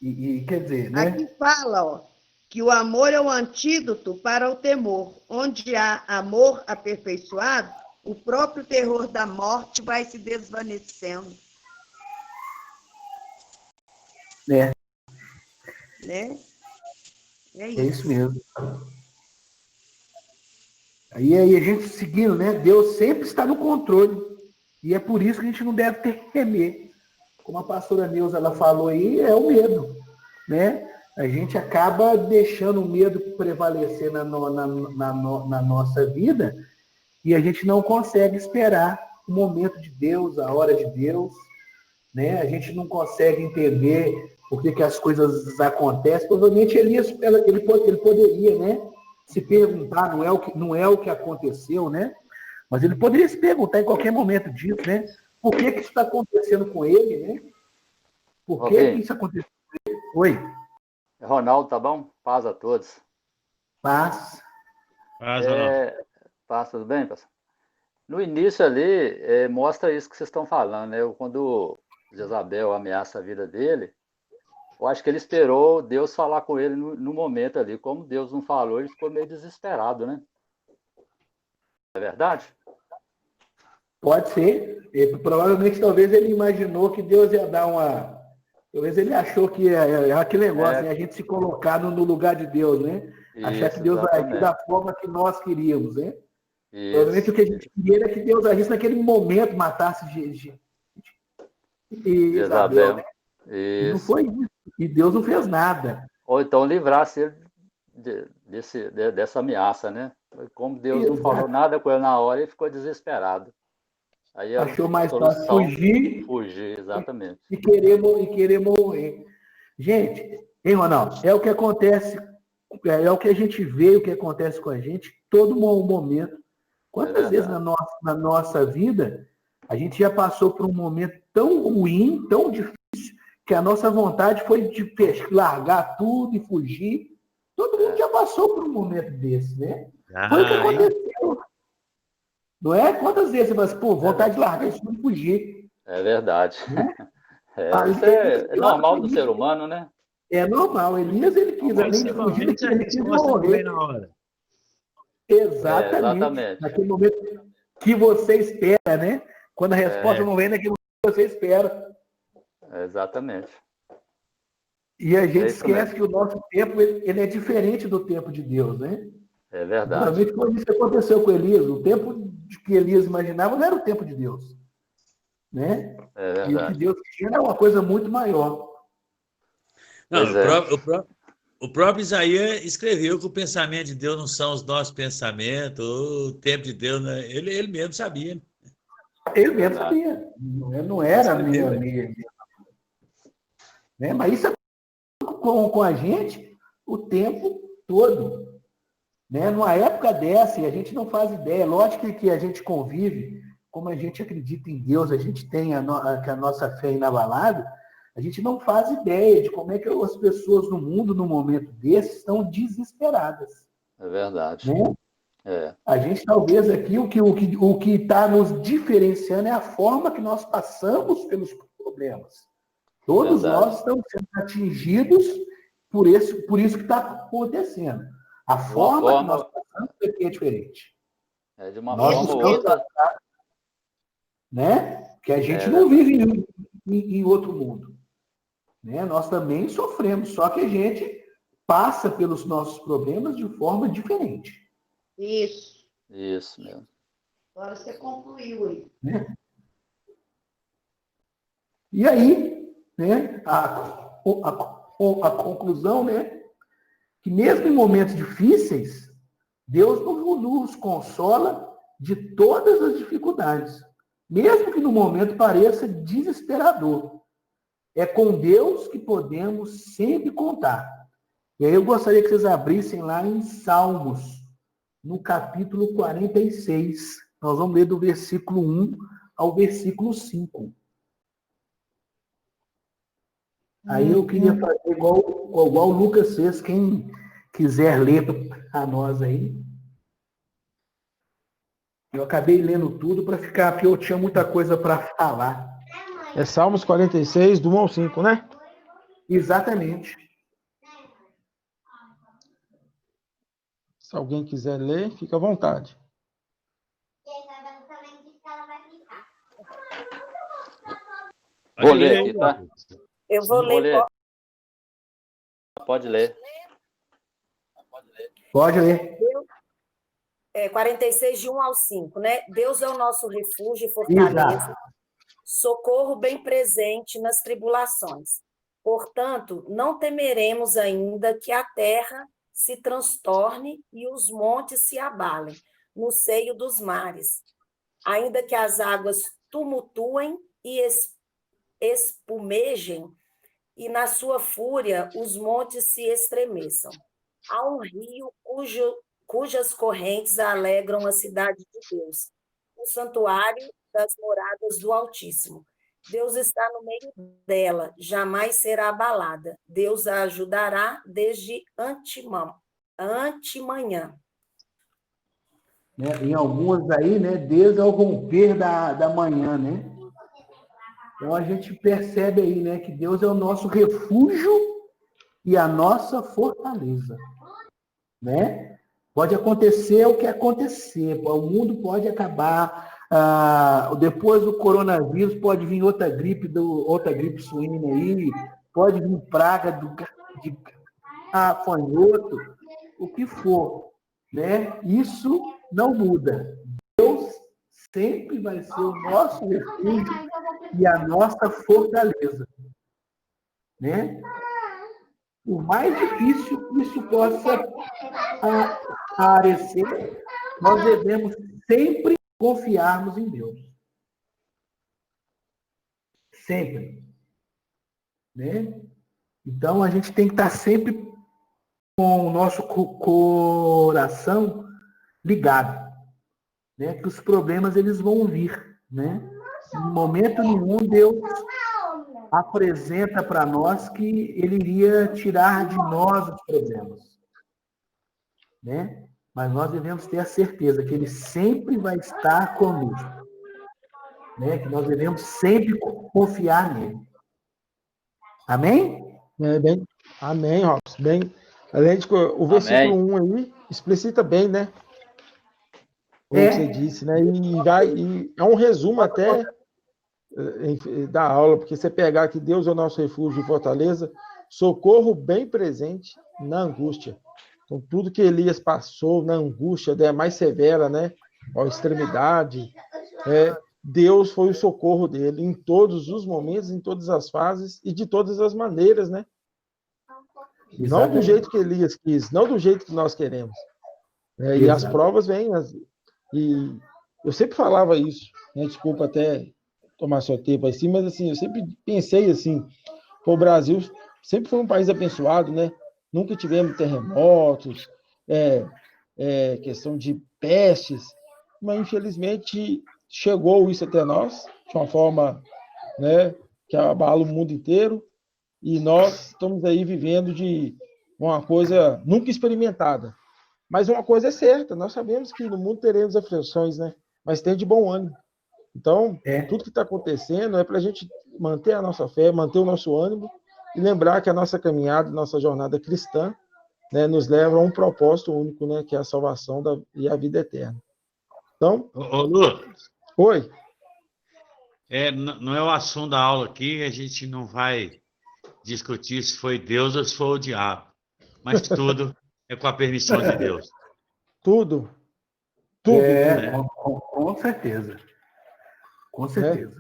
E quer dizer, né? Aqui fala, ó, que o amor é o antídoto para o temor. Onde há amor aperfeiçoado, o próprio terror da morte vai se desvanecendo. Né? É isso. É isso mesmo. Aí a gente seguindo, né? Deus sempre está no controle. E é por isso que a gente não deve temer. Como a pastora Neuza ela falou aí, é o medo, né? A gente acaba deixando o medo prevalecer na nossa vida e a gente não consegue esperar o momento de Deus, a hora de Deus, né? A gente não consegue entender por que as coisas acontecem, provavelmente ele poderia, né, se perguntar, não é o que aconteceu, né? Mas ele poderia se perguntar em qualquer momento disso, né? Por que isso está acontecendo com ele, né? Por que isso aconteceu com ele? Oi. Ronaldo, tá bom? Paz a todos. Paz. Paz, Ronaldo. Paz, tudo bem, pessoal? No início ali, mostra isso que vocês estão falando, né? Quando Jezabel ameaça a vida dele, eu acho que ele esperou Deus falar com ele no momento ali. Como Deus não falou, ele ficou meio desesperado, né? É verdade? Pode ser. Provavelmente, talvez ele imaginou que Deus ia dar uma... Talvez ele achou que é aquele negócio, né? A gente se colocar no lugar de Deus, né? Achar que Deus vai agir da forma que nós queríamos, né? Provavelmente o que a gente queria era que Deus agisse naquele momento, matasse Jezabel, né? E não foi isso. E Deus não fez nada. Ou então livrasse ele dessa ameaça, né? Como Deus não falou nada com ele na hora, ele ficou desesperado. Aí achou mais fácil fugir. Fugir, exatamente. E querer morrer. Gente, hein, Ronaldo? É o que acontece, é o que a gente vê, o que acontece com a gente todo momento. Quantas vezes na nossa vida a gente já passou por um momento tão ruim, tão difícil, que a nossa vontade foi de largar tudo e fugir. Todo mundo já passou por um momento desse, né? Foi o que aconteceu. Não é? Quantas vezes você fala assim, pô, vontade de largar isso e fugir. É verdade. Isso é normal do ser humano, né? É normal. Elias, ele quis, além de fugir, ele quis morrer. Na hora. Exatamente. Naquele momento que você espera, né? Quando a resposta não vem naquele momento que você espera. Exatamente. E a gente esquece que o nosso tempo ele é diferente do tempo de Deus, né? É verdade. Realmente foi isso que aconteceu com Elias. O tempo que Elias imaginava não era o tempo de Deus. Né? É verdade. E o que Deus tinha era uma coisa muito maior. Não, o próprio Isaías escreveu que o pensamento de Deus não são os nossos pensamentos, o tempo de Deus, né? Ele mesmo sabia. Ele mesmo sabia. Não era minha. Né? Mas isso é com a gente o tempo todo. Né? Numa época dessa, e a gente não faz ideia, lógico que a gente convive, como a gente acredita em Deus, a gente tem a nossa fé inabalável, a gente não faz ideia de como é que as pessoas no mundo, no momento desse, estão desesperadas. É verdade. Né? A gente, talvez, aqui, o que está nos diferenciando é a forma que nós passamos pelos problemas. Todos nós estamos sendo atingidos por isso que está acontecendo. A forma que nós passamos é diferente. De uma forma ou outra. Né? Que a gente não vive em outro mundo. Né? Nós também sofremos, só que a gente passa pelos nossos problemas de forma diferente. Isso. Isso mesmo. Agora você concluiu aí. Né? E aí, né, a conclusão, né, que mesmo em momentos difíceis, Deus nos consola de todas as dificuldades, mesmo que no momento pareça desesperador. É com Deus que podemos sempre contar. E aí eu gostaria que vocês abrissem lá em Salmos, no capítulo 46. Nós vamos ler do versículo 1 ao versículo 5. Aí eu queria fazer igual o Lucas fez, quem quiser ler para nós aí. Eu acabei lendo tudo para ficar, porque eu tinha muita coisa para falar. É Salmos 46, do 1 ao 5, né? Exatamente. Se alguém quiser ler, fica à vontade. Vou ler aqui, tá? Eu vou ler. Pode ler. Pode ler. 46, de 1 ao 5, né? Deus é o nosso refúgio e fortaleza, socorro bem presente nas tribulações. Portanto, não temeremos ainda que a terra se transtorne e os montes se abalem no seio dos mares, ainda que as águas tumultuem e espumejem e na sua fúria os montes se estremeçam. Há um rio cujas correntes alegram a cidade de Deus, o santuário das moradas do Altíssimo. Deus está no meio dela, jamais será abalada. Deus a ajudará desde antemanhã. Né? Em algumas aí, né, desde ao romper da manhã, né? Então a gente percebe aí, né, que Deus é o nosso refúgio e a nossa fortaleza, né? Pode acontecer o que acontecer, o mundo pode acabar, depois do coronavírus pode vir outra gripe suína aí, pode vir praga de gafanhoto, o que for, né? Isso não muda. Deus sempre vai ser o nosso refúgio e a nossa fortaleza, né? Por mais difícil que isso possa parecer, nós devemos sempre confiarmos em Deus. Sempre. Né? Então, a gente tem que estar sempre com o nosso coração ligado, né? Que os problemas eles vão vir, né? Em momento nenhum Deus apresenta para nós que ele iria tirar de nós os problemas, né? Mas nós devemos ter a certeza que ele sempre vai estar conosco, né? Que nós devemos sempre confiar nele. Amém? Amém, Robson. Bem, além de que o versículo 1 aí explicita bem, né? O que você disse, né? E é um resumo até da aula, porque você pegar que Deus é o nosso refúgio e fortaleza, socorro bem presente na angústia. Então, tudo que Elias passou na angústia, mais severa, né? A extremidade, Deus foi o socorro dele em todos os momentos, em todas as fases e de todas as maneiras, né? Exatamente. Não do jeito que Elias quis, não do jeito que nós queremos. E as provas vêm. E eu sempre falava isso, né? Desculpa até tomar seu tempo assim, mas assim, eu sempre pensei assim, o Brasil sempre foi um país abençoado, né? Nunca tivemos terremotos, questão de pestes, mas infelizmente chegou isso até nós, de uma forma, né, que abala o mundo inteiro, e nós estamos aí vivendo de uma coisa nunca experimentada. Mas uma coisa é certa, nós sabemos que no mundo teremos aflições, né? Mas tem de bom ânimo. Então, tudo que está acontecendo é para a gente manter a nossa fé, manter o nosso ânimo e lembrar que a nossa caminhada, nossa jornada cristã, né, nos leva a um propósito único, né, que é a salvação e a vida eterna. Então... Ô, Lu. Oi. Não é o assunto da aula aqui, a gente não vai discutir se foi Deus ou se foi o diabo, mas tudo é com a permissão de Deus. Tudo. Né? Com certeza. Com certeza.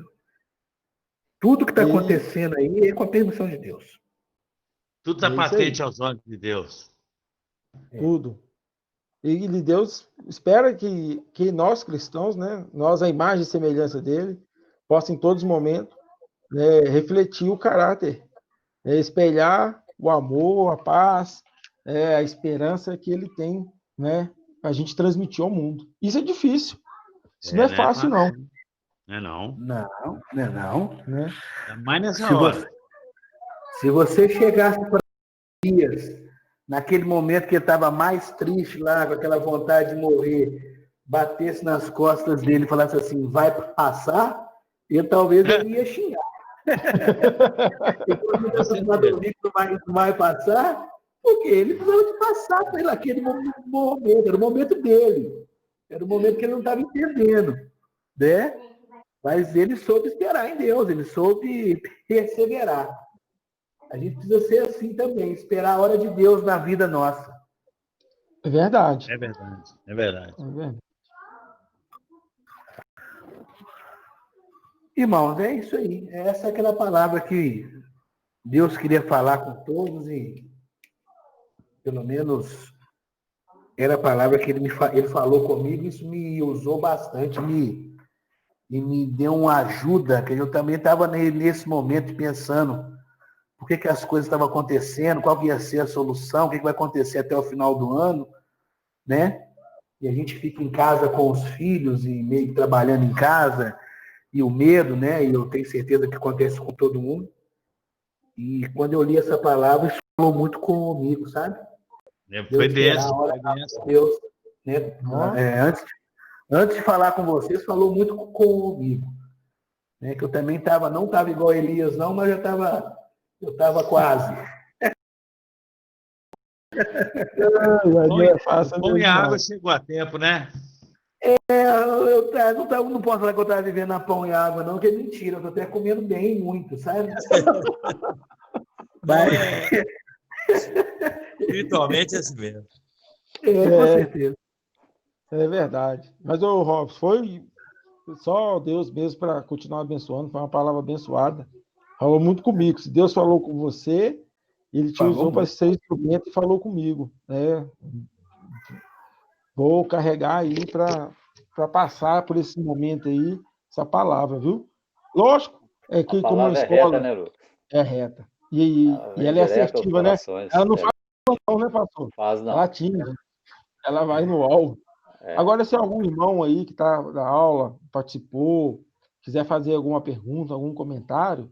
Tudo que está acontecendo aí é com a permissão de Deus. Tudo está patente aos olhos de Deus. Tudo. E Deus espera que nós cristãos, né, nós, a imagem e semelhança dele, possa em todos os momentos, né, refletir o caráter, espelhar o amor, a paz, a esperança que ele tem, né, a gente transmitir ao mundo. Isso é difícil. Isso não é fácil, não. Não é não. Não. Né? É mais nessa hora. Se você chegasse para Elias, naquele momento que ele estava mais triste lá, com aquela vontade de morrer, batesse nas costas dele e falasse assim, vai passar, talvez ele ia xingar. Não vai passar, porque ele precisava de passar por aquele momento, era o momento dele. Era o momento que ele não estava entendendo, né? Mas ele soube esperar em Deus, ele soube perseverar. A gente precisa ser assim também, esperar a hora de Deus na vida nossa. É verdade. É verdade. Irmãos, é isso aí. Essa é aquela palavra que Deus queria falar com todos e, pelo menos, era a palavra que ele falou comigo, isso me usou bastante, e me deu uma ajuda, que eu também estava nesse momento pensando, por que as coisas estavam acontecendo, qual que ia ser a solução, o que vai acontecer até o final do ano, né? E a gente fica em casa com os filhos e meio que trabalhando em casa, e o medo, né? E eu tenho certeza que acontece com todo mundo. E quando eu li essa palavra, isso falou muito comigo, sabe? Foi esperar denso, a hora foi denso. de Deus, né? Ó, Antes de falar com vocês, falou muito comigo, né? Que eu também não estava igual a Elias, não, mas eu estava quase. não é fácil Pão e mesmo, não. água chegou a tempo, né? Não posso falar que eu estava vivendo na pão e água, não, que é mentira. Eu estou até comendo bem muito, sabe? Não, espiritualmente é assim mesmo. Com certeza. É verdade. Mas, ô, Robson, foi só Deus mesmo para continuar abençoando. Foi uma palavra abençoada. Falou muito comigo. Se Deus falou com você, ele te Falou usou para muito. ser instrumento e falou comigo, né? Vou carregar aí para passar por esse momento aí, essa palavra, viu? Lógico, é A que como uma palavra é reta, escola né, Lucas? é reta. E Ela vem ela é direto aos assertiva, né? corações. Ela não faz não, né, pastor? Faz Ela não. atinge, ela vai no alvo. É. Agora, se algum irmão aí que está na aula, participou, quiser fazer alguma pergunta, algum comentário,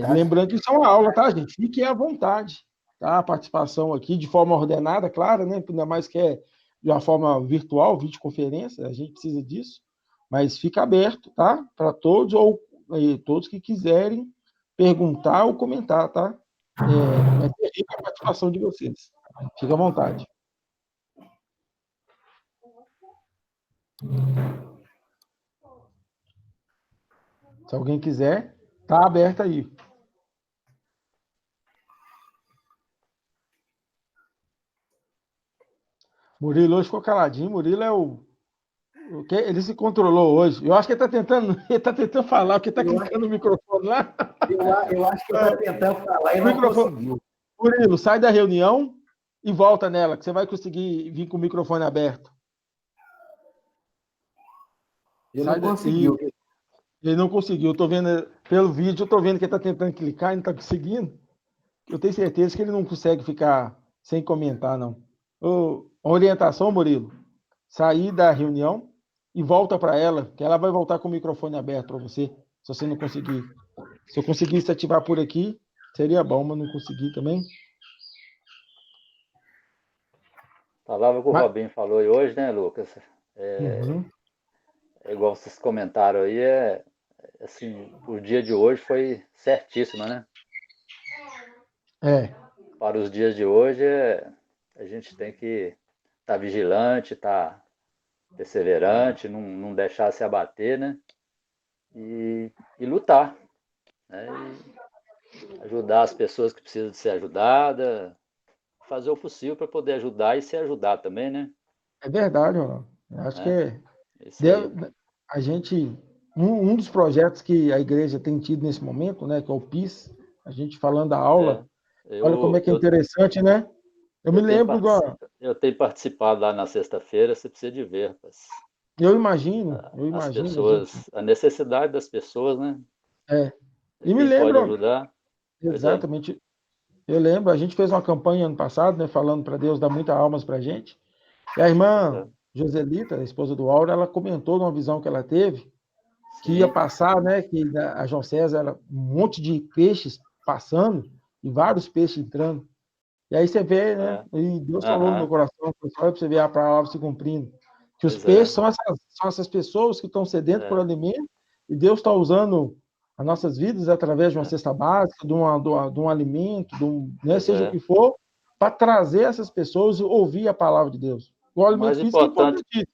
lembrando que isso é uma aula, tá, gente? Fique à vontade, tá? A participação aqui de forma ordenada, claro, né? Ainda mais que é de uma forma virtual, videoconferência, a gente precisa disso, mas fica aberto, tá? Para todos ou todos que quiserem perguntar ou comentar, tá? Vai ter rica a participação de vocês. Fica à vontade. Se alguém quiser, tá aberto aí. Murilo hoje ficou caladinho. Murilo é ele se controlou hoje. Eu acho que ele tá tentando falar, porque tá clicando no microfone lá. Eu acho que ele está tentando falar e não conseguiu. Murilo, sai da reunião e volta nela, que você vai conseguir vir com o microfone aberto. Ele não conseguiu. Ele não conseguiu. Eu tô vendo pelo vídeo, eu tô vendo que ele tá tentando clicar e não tá conseguindo. Eu tenho certeza que ele não consegue ficar sem comentar, não. Orientação, Murilo. Sair da reunião e volta para ela, que ela vai voltar com o microfone aberto para você, se você não conseguir. Se eu conseguisse ativar por aqui, seria bom, mas não consegui também. A palavra que o Robinho falou aí hoje, né, Lucas? Uhum. É igual vocês comentaram aí, assim, o dia de hoje foi certíssimo, né? Para os dias de hoje, a gente tem que estar vigilante, estar perseverante, não deixar se abater, né? E lutar, né? E ajudar as pessoas que precisam de ser ajudadas, fazer o possível para poder ajudar e ser ajudado também, né? É verdade, Ronaldo. Eu acho que a gente. Um dos projetos que a igreja tem tido nesse momento, né, que é o PIS, a gente falando da aula, olha como é que é interessante, né? Eu me lembro eu tenho participado lá na sexta-feira, você precisa de ver, rapaz. Eu imagino. As pessoas, a necessidade das pessoas, né? E me Quem lembro. pode ajudar. Exatamente. Eu lembro, a gente fez uma campanha ano passado, né, falando para Deus dar muitas almas para a gente. E a irmã Joselita, a esposa do Aura, ela comentou numa visão que ela teve, que ia passar, né, que a João César era um monte de peixes passando e vários peixes entrando. E aí você vê, né, e Deus falou no meu coração, olha para você ver a palavra se cumprindo, que os peixes são essas pessoas que estão sedentas por alimento, e Deus está usando as nossas vidas através de uma cesta básica, de um alimento, né, seja o que for, para trazer essas pessoas e ouvir a palavra de Deus. O alimento físico é importantíssimo.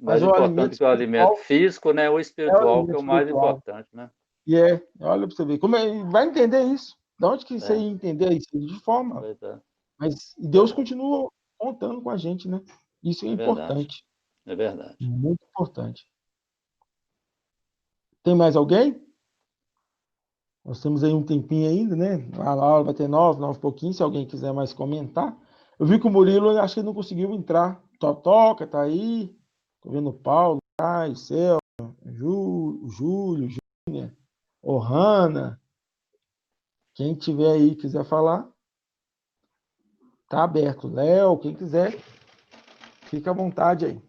Mais importante que o alimento físico, né? O espiritual, que é o mais importante, né? E olha para você ver. Vai entender isso. De onde que você ia entender isso? De forma. Mas Deus continua contando com a gente, né? Isso é importante. É verdade. Muito importante. Tem mais alguém? Nós temos aí um tempinho ainda, né? A aula vai ter 9 e pouquinho, se alguém quiser mais comentar. Eu vi que o Murilo, acho que não conseguiu entrar. Totoca, tá aí. Tô vendo o Paulo, Caio, Céu, Júlio, Júnior, Ohana. Quem tiver aí, quiser falar, tá aberto. Léo, quem quiser, fica à vontade aí.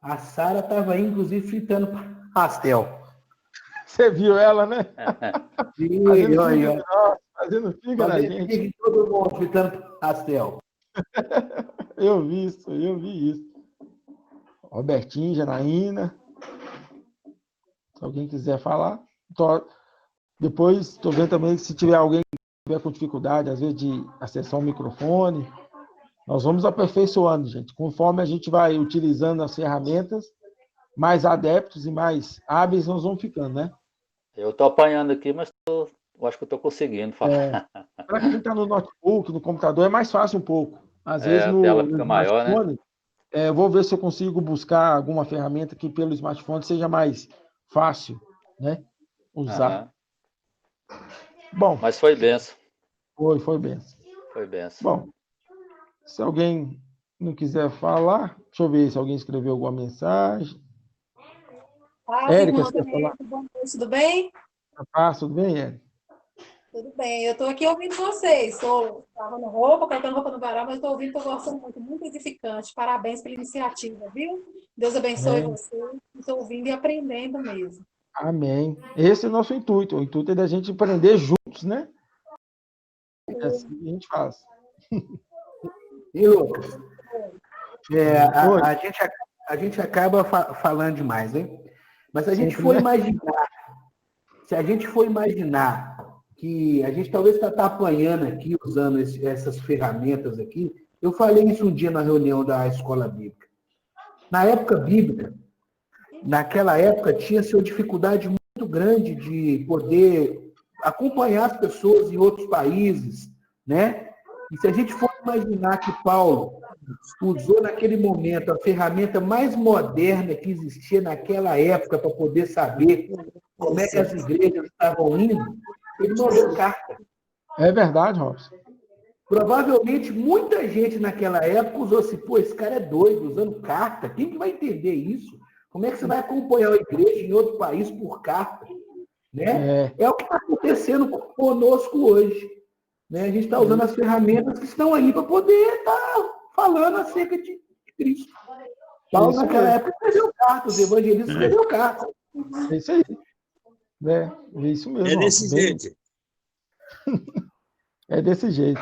A Sara estava aí, inclusive, fritando pastel. Você viu ela, né? Sim, Fazendo olha, figa, olha. nossa, fazendo figa na gente. Fazendo todo mundo fritando pastel. Eu vi isso, eu vi isso. Robertinho, Janaína. Se alguém quiser falar. Depois, estou vendo também que se tiver alguém que tiver com dificuldade, às vezes, de acessar o microfone, nós vamos aperfeiçoando, gente. Conforme a gente vai utilizando as ferramentas, mais adeptos e mais hábeis nós vamos ficando, né? Eu estou apanhando aqui, mas eu acho que eu estou conseguindo falar. Para quem está no notebook, no computador, é mais fácil um pouco. Às vezes, A no tela fica maior, né? smartphone, eu vou ver se eu consigo buscar alguma ferramenta que pelo smartphone seja mais fácil, né? Usar. Aham. Bom, Mas foi benção. foi bem. Foi benção. Bom, se alguém não quiser falar, deixa eu ver se alguém escreveu alguma mensagem. Fala, Érica, irmão, você quer falar? boa noite, tudo bem? Tudo bem, Érica? Tudo bem, eu estou aqui ouvindo vocês. Estou lavando roupa, colocando roupa no varal, mas estou ouvindo, estou gostando muito, muito edificante. Parabéns pela iniciativa, viu? Deus abençoe Amém. você. Estou ouvindo e aprendendo mesmo. Amém. Esse é o nosso intuito. O intuito é da gente aprender juntos, né? É assim que a gente faz. E, Lucas, a gente acaba falando demais, hein? Mas se a gente Sempre, for né? imaginar que a gente talvez está apanhando aqui, usando essas ferramentas aqui, eu falei isso um dia na reunião da escola bíblica. Na época bíblica, naquela época, tinha-se uma dificuldade muito grande de poder acompanhar as pessoas em outros países, né? E se a gente for imaginar que Paulo usou naquele momento a ferramenta mais moderna que existia naquela época para poder saber como é que as igrejas estavam indo, ele mandou carta. É verdade, Robson. Provavelmente muita gente naquela época usou assim, pô, esse cara é doido, usando carta. Quem que vai entender isso? Como é que você vai acompanhar a igreja em outro país por carta? Né? É o que está acontecendo conosco hoje. Né? A gente está usando as ferramentas que estão aí para poder estar falando acerca de Cristo. Paulo, naquela época, escreveu cartas, os evangelistas escreveu cartas. É isso aí. É isso mesmo. É desse jeito. É desse jeito.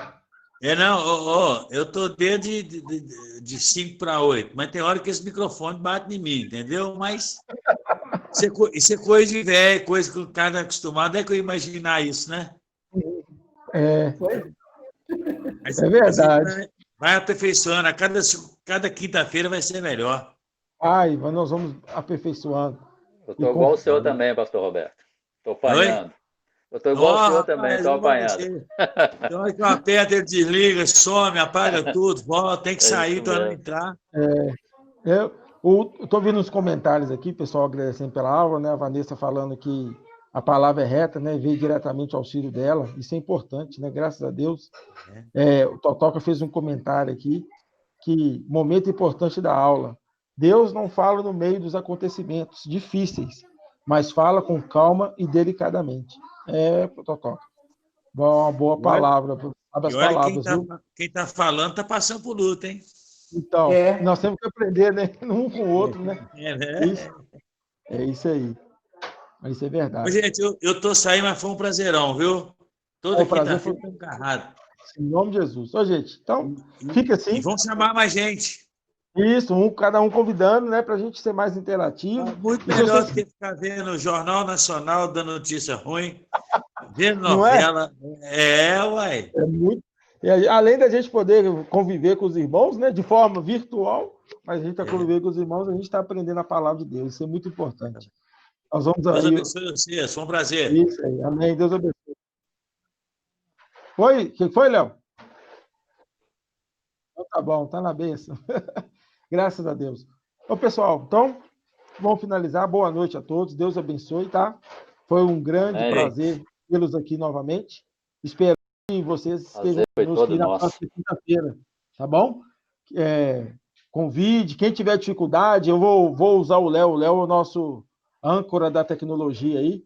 Eu tô desde de 5 para 8, mas tem hora que esse microfone bate em mim, entendeu? Mas isso é coisa de velho, coisa que o cara é acostumado, é que eu imaginar isso, né? É verdade. Vai aperfeiçoando, a cada quinta-feira vai ser melhor. Nós vamos aperfeiçoando. Eu estou igual o senhor também, pastor Roberto. Estou apanhando. Oi? Eu estou igual o senhor também, estou apanhando. Então, hora que eu aperto, ele desliga, some, apaga tudo, volta, tem que sair para não entrar. Eu estou vendo os comentários aqui, pessoal agradecendo pela aula, né? A Vanessa falando que a palavra é reta, né? Veio diretamente ao auxílio dela. Isso é importante, né? Graças a Deus. O Totoca fez um comentário aqui, que momento importante da aula. Deus não fala no meio dos acontecimentos difíceis, mas fala com calma e delicadamente. Totoca. Uma boa palavra. As palavras, quem está falando está passando por luta, hein? Então, nós temos que aprender, né? Um com o outro, né? Isso aí. Isso é verdade. Mas, gente, eu estou saindo, mas foi um prazerão, viu? Toda quinta-feira foi encarrado. Em nome de Jesus. Gente, então, fica assim. E vamos chamar mais gente. Isso, cada um convidando, né? Para a gente ser mais interativo. Muito melhor do que ficar vendo o Jornal Nacional dando notícia ruim, vendo novela. Uai. É muito. E, além da gente poder conviver com os irmãos, né? De forma virtual, mas a gente está convivendo com os irmãos, a gente está aprendendo a palavra de Deus. Isso é muito importante. Nós vamos Deus abençoe você, foi um prazer. Isso aí, amém. Deus abençoe. O que foi, Léo? Então, tá bom, tá na bênção. Graças a Deus. Bom, pessoal, então, vamos finalizar. Boa noite a todos. Deus abençoe, tá? Foi um grande prazer tê-los aqui novamente. Espero que vocês estejam conosco aqui na próxima quinta-feira, tá bom? Convide. Quem tiver dificuldade, eu vou usar o Léo. O Léo é o nosso âncora da tecnologia aí.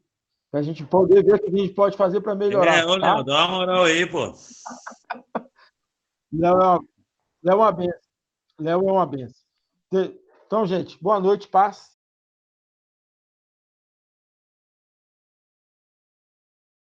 Para a gente poder ver o que a gente pode fazer para melhorar. Ô, tá? Léo, dá uma moral aí, pô. Léo é uma benção. Léo é uma benção. Então, gente, boa noite, paz.